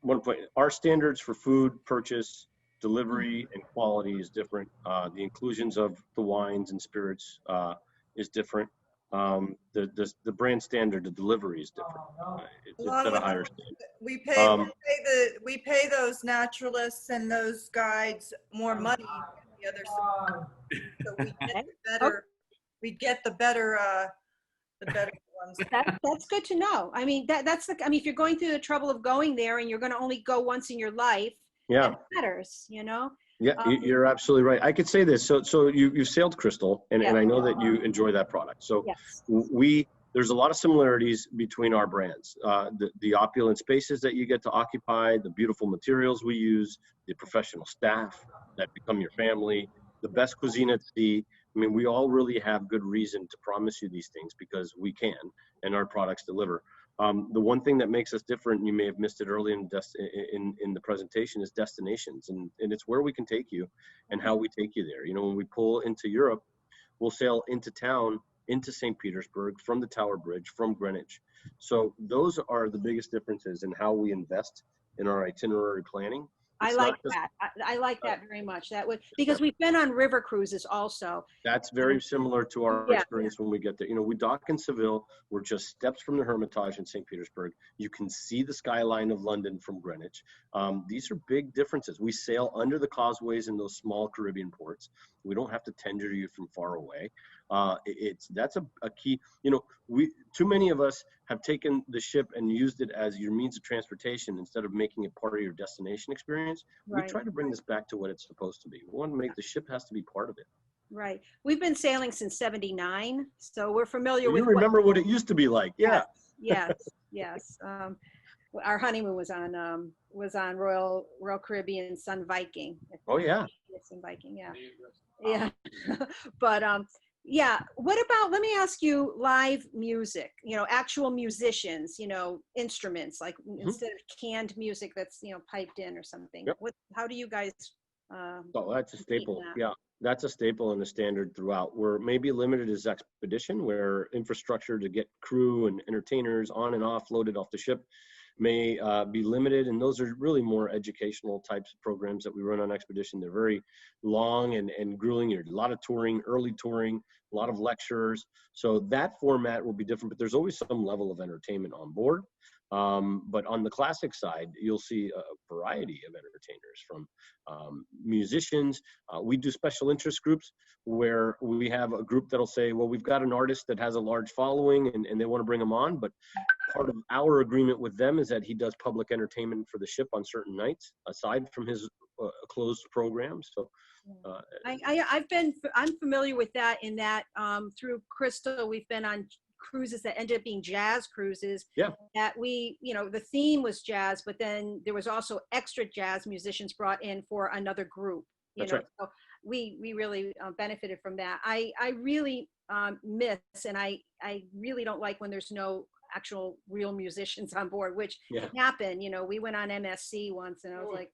One point, our standards for food purchase, delivery, and quality is different. The inclusions of the wines and spirits is different. The brand standard, the delivery is different. It's at a higher standard. We pay those naturalists and those guides more money than the other suppliers. So we get the better ones. That's good to know. I mean, if you're going through the trouble of going there and you're going to only go once in your life, it matters, Yeah, you're absolutely right. I could say this. So you've sailed Crystal, and I know that you enjoy that product. So there's a lot of similarities between our brands. The opulent spaces that you get to occupy, the beautiful materials we use, the professional staff that become your family, the best cuisine at sea. I mean, we all really have good reason to promise you these things because we can, and our products deliver. The one thing that makes us different, and you may have missed it early in the presentation, is destinations, and it's where we can take you and how we take you there. When we pull into Europe, we'll sail into town into St. Petersburg from the Tower Bridge, from Greenwich. So those are the biggest differences in how we invest in our itinerary planning. I It's like not just, that. I like that very much. That would, because we've been on river cruises also. that's very similar to our Yeah. experience when we get there. You know, we dock in Seville. We're just steps from the Hermitage in St. Petersburg. You can see the skyline of London from Greenwich. These are big differences. We sail under the causeways in those small Caribbean ports. We don't have to tender you from far away. That's a key. You know, too many of us have taken the ship and used it as your means of transportation instead of making it part of your destination experience. Right. We try to bring this back to what it's supposed to be. We want to make the ship has to be part of it. Right. We've been sailing since '79, so we're familiar with. You remember what it used to be like? Yeah. Yes. Yes. Our honeymoon was on Royal Caribbean Sun Viking. Oh yeah. Sun Viking. Yeah. Yeah. But yeah. What about? Let me ask you. Live music. You know, actual musicians. You know, instruments like instead of canned music that's piped in or something. Yep. How do you guys? Oh, that's a staple. that? Yeah, that's a staple and a standard throughout. We're maybe limited as expedition, where infrastructure to get crew and entertainers on and off, loaded off the ship, may be limited. And those are really more educational types of programs that we run on expedition. They're very long and grueling. There's a lot of touring, early touring, a lot of lectures. So that format will be different, but there's always some level of entertainment on board. But on the classic side, you'll see a variety of entertainers, from musicians. We do special interest groups where we have a group that'll say, well, we've got an artist that has a large following and they want to bring him on, but part of our agreement with them is that he does public entertainment for the ship on certain nights, aside from his closed programs. So I'm familiar with that, in that through Crystal, we've been on cruises that ended up being jazz cruises. Yeah. That the theme was jazz, but then there was also extra jazz musicians brought in for another group. That's right. So we really benefited from that. I really miss, and I really don't like when there's no actual real musicians on board, which can happen. We went on MSC once, and I was like,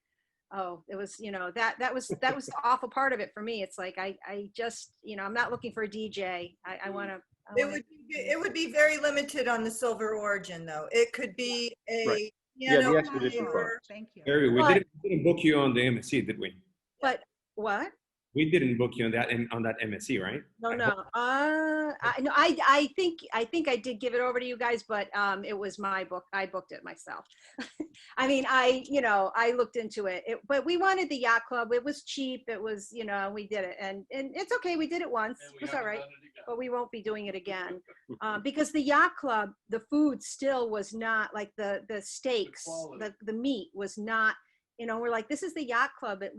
oh, it was, that was the awful part of it for me. It's like, I just, I'm not looking for a DJ. I want to. It would be very limited on the Silver Origin, though. It could be a piano the expedition product. Thank you. Harry, we didn't book you on the MSC, did we? But what? We didn't book you on that MSC, right? No. I think I did give it over to you guys, but it was my book. I booked it myself. I mean, I looked into it, but we wanted the yacht club. It was cheap. It was, we did it, and it's okay. We did it once. It's all right, but we won't be doing it again because the yacht club, the food still was not like the steaks, the meat was not. We're like, this is the yacht club. At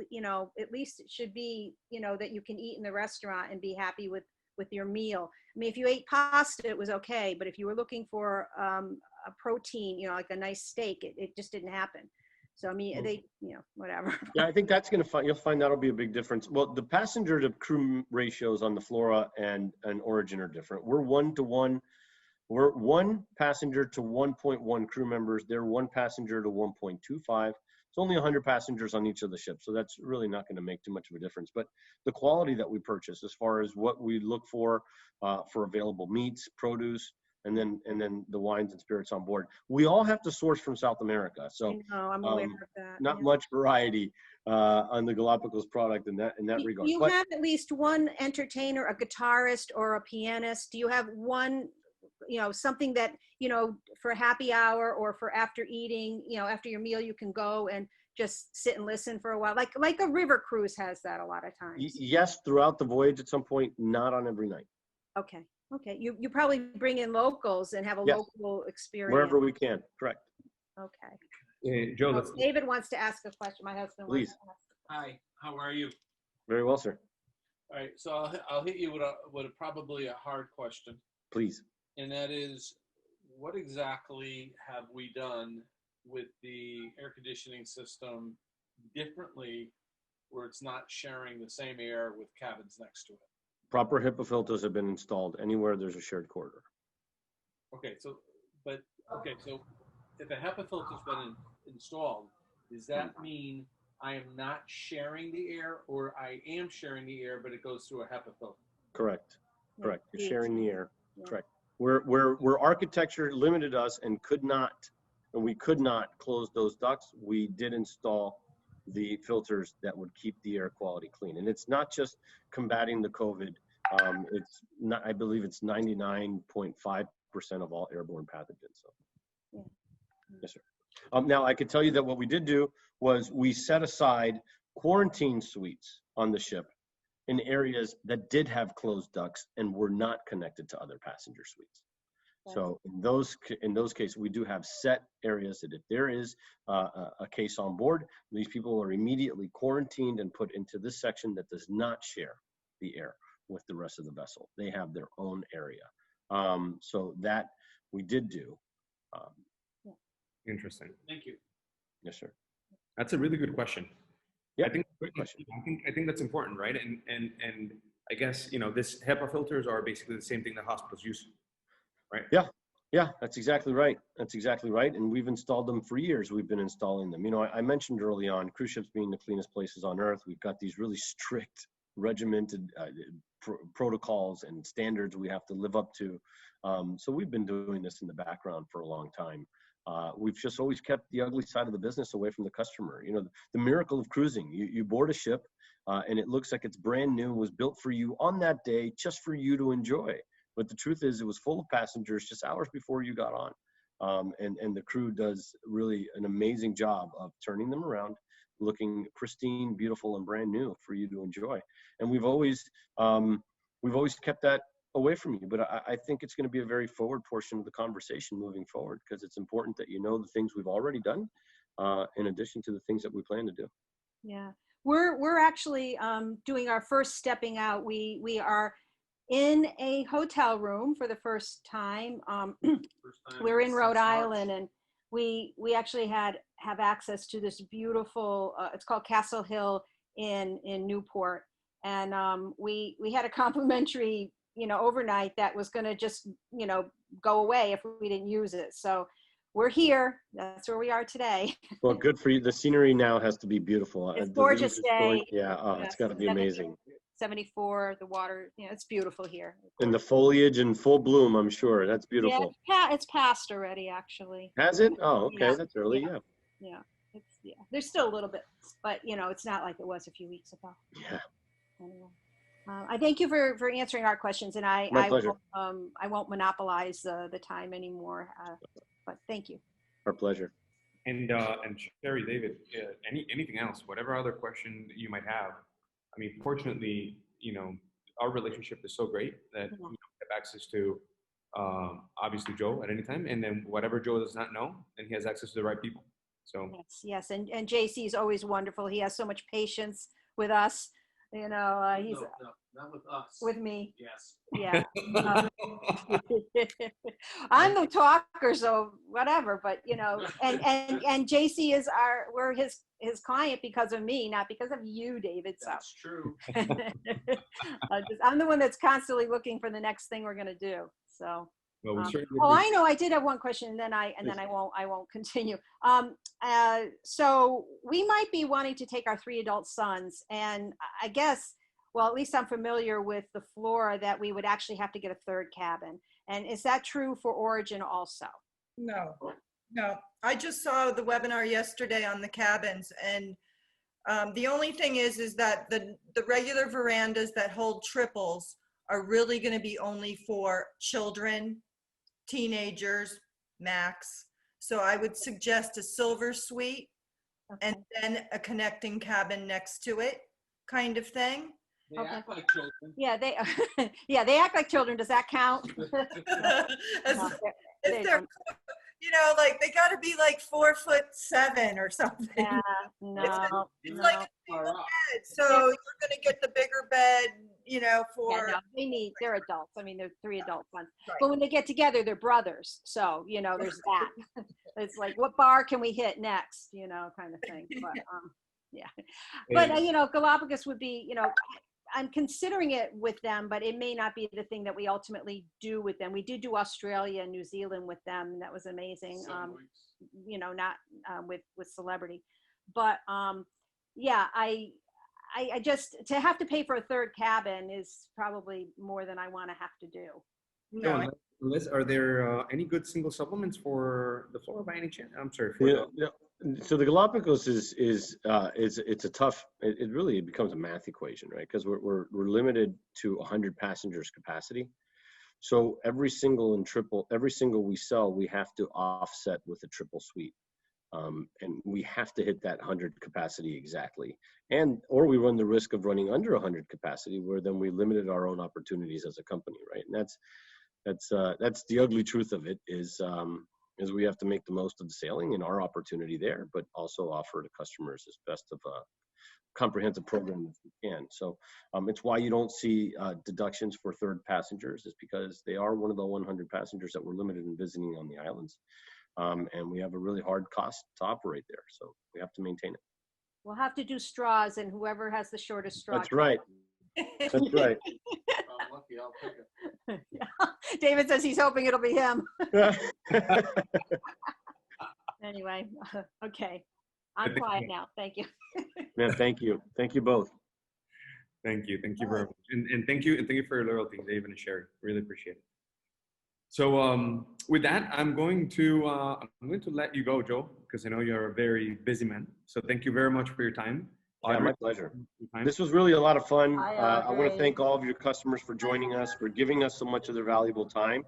least it should be, that you can eat in the restaurant and be happy with your meal. I mean, if you ate pasta, it was okay. But if you were looking for a protein, like a nice steak, it just didn't happen. So, I mean, they, whatever. Yeah, I think that's you'll find that'll be a big difference. Well, the passenger to crew ratios on the Flora and Origin are different. We're 1-to-1. We're 1 passenger to 1.1 crew members. They're 1 passenger to 1.25. It's only 100 passengers on each of the ships, so that's really not going to make too much of a difference. But the quality that we purchase, as far as what we look for available meats, produce, and then the wines and spirits on board, we all have to source from South America. So I'm aware of that. Not much variety on the Galapagos product in that regard. Do you have at least one entertainer, a guitarist, or a pianist? Do you have one? Something that, for happy hour or for after eating, after your meal, you can go and just sit and listen for a while. Like a river cruise has that a lot of times. Yes, throughout the voyage at some point, not on every night. Okay. You probably bring in locals and have a local experience. Wherever we can, correct. Okay. Joe, David wants to ask a question. My husband Please. wants to ask. Hi, how are you? Very well, sir. All right, so I'll hit you with probably a hard question. Please. And that is, what exactly have we done with the air conditioning system differently where it's not sharing the same air with cabins next to it? Proper HIPAA filters have been installed anywhere there's a shared corridor. Okay, so if a HEPA filter's been installed, does that mean I am not sharing the air, or I am sharing the air, but it goes through a HEPA filter? Correct. Correct. You're Heat. sharing the air. Yeah. Correct. Where architecture limited us and we could not close those ducts, we did install the filters that would keep the air quality clean. And it's not just combating the COVID. It's not, I believe it's 99.5% of all airborne pathogens. So, Yeah. yes, sir. Now I could tell you that what we did do was we set aside quarantine suites on the ship in areas that did have closed ducts and were not connected to other passenger suites. So in those cases, we do have set areas that if there is a case on board, these people are immediately quarantined and put into this section that does not share the air with the rest of the vessel. They have their own area. So that we did do. Interesting. Thank you. Yes, sir. That's a really good question. Yeah, I think great question. I think that's important, right? And I guess, you know, this HEPA filters are basically the same thing that hospitals use, right? Yeah, that's exactly right. That's exactly right. And we've installed them for years. We've been installing them. You know, I mentioned early on, cruise ships being the cleanest places on earth. We've got these really strict, regimented protocols and standards we have to live up to. So we've been doing this in the background for a long time. We've just always kept the ugly side of the business away from the customer. You know, the miracle of cruising, you board a ship and it looks like it's brand new, was built for you on that day, just for you to enjoy. But the truth is it was full of passengers just hours before you got on. And the crew does really an amazing job of turning them around, looking pristine, beautiful, and brand new for you to enjoy. And we've always kept that away from you. But I think it's going to be a very forward portion of the conversation moving forward, because it's important that you know the things we've already done, in addition to the things that we plan to do. Yeah, we're actually doing our first stepping out. We are in a hotel room for the first time. We're in Rhode Island, and we actually have access to this beautiful. It's called Castle Hill in Newport, and we had a complimentary, you know, overnight that was going to just, you know, go away if we didn't use it. So we're here. That's where we are today. Well, good for you. The scenery now has to be beautiful. It's The gorgeous view is day. yeah, oh, it's got to be amazing. 74, the water, you know, it's beautiful here. And the foliage in full bloom, I'm sure. That's beautiful. Yeah, it's passed already, actually. Has it? Oh, okay. Yeah, That's early. Yeah. Yeah, there's still a little bit, but you know, it's not like it was a few weeks ago. Yeah. Anyway, I thank you for answering our questions, and My pleasure. I won't monopolize the time anymore. But thank you. Our pleasure. And Sherry, David, anything else, whatever other question you might have. I mean, fortunately, you know, our relationship is so great that we have access to, obviously Joe at any time, and then whatever Joe does not know, then he has access to the right people. So yes, and JC is always wonderful. He has so much patience with us. You know, he's No, not with us. with me. Yes. Yeah. I'm the talker, so whatever, but you know, and JC is we're his client because of me, not because of you, David. So That's true. I'm the one that's constantly looking for the next thing we're gonna do. So well, I know I did have one question, and then I won't continue. So we might be wanting to take our 3 adult sons, and I guess, well, at least I'm familiar with the Flora that we would actually have to get a 3rd cabin. And is that true for Origin also? No. I just saw the webinar yesterday on the cabins, and the only thing is that the regular verandas that hold triples are really going to be only for children, teenagers, max. So I would suggest a silver suite, and then a connecting cabin next to it, kind of thing. They act like children. Yeah, they act like children. Does that count? If they're, you know, like they got to be like 4'7" or something. Yeah, no, it's like a single bed, so you're gonna get the bigger bed, you know, for. Yeah, no, they're adults. I mean, they're 3 adult ones. Right. But when they get together, they're brothers. So, you know, there's that. It's like, what bar can we hit next? You know, kind of thing. But yeah. But you know, Galapagos would be, you know, I'm considering it with them, but it may not be the thing that we ultimately do with them. We did do Australia and New Zealand with them, and that was amazing. You know, not with Celebrity, but yeah, I I just, to have to pay for a third cabin is probably more than I want to have to do. Joe, No, Liz, are there any good single supplements for the flora by any chance? I'm sorry. For Yeah, yeah. So the Galapagos is it's a tough. It really becomes a math equation, right? Because we're limited to 100 passengers capacity. So every single we sell, we have to offset with a triple suite, and we have to hit that 100 capacity exactly, or we run the risk of running under 100 capacity, where then we limited our own opportunities as a company, right? And that's the ugly truth of it is we have to make the most of the sailing and our opportunity there, but also offer to customers as best of a comprehensive program as we can. So it's why you don't see deductions for third passengers, is because they are one of the 100 passengers that we're limited in visiting on the islands. And we have a really hard cost to operate there. So we have to maintain it. We'll have to do straws, and whoever has the shortest straw. That's right. That's right. I'm lucky, I'll take it. Yeah. David says he's hoping it'll be him. Anyway, okay. I'm quiet now. Thank you. Man, thank you. Thank you both. Thank you very much, and thank you for your loyalty, David and Sherry. Really appreciate it. So with that, I'm going to let you go, Joe, because I know you're a very busy man. So thank you very much for your time. Yeah, my pleasure. This was really a lot of fun. I want to Audrey. thank all of your customers for joining us, for giving us so much of their valuable time.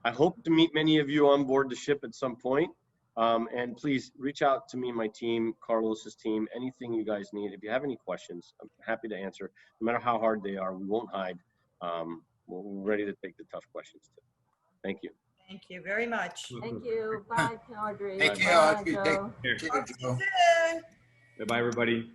I hope to meet many of you on board the ship at some point. And please reach out to me and my team, Carlos's team, anything you guys need. If you have any questions, I'm happy to answer. No matter how hard they are, we won't hide. We're ready to take the tough questions too. Thank you. thank you very much. Thank you. Bye, Audrey. Take care, Bye, Audrey. Joe. Take care, Talk to you Joe. soon. Bye-bye, everybody.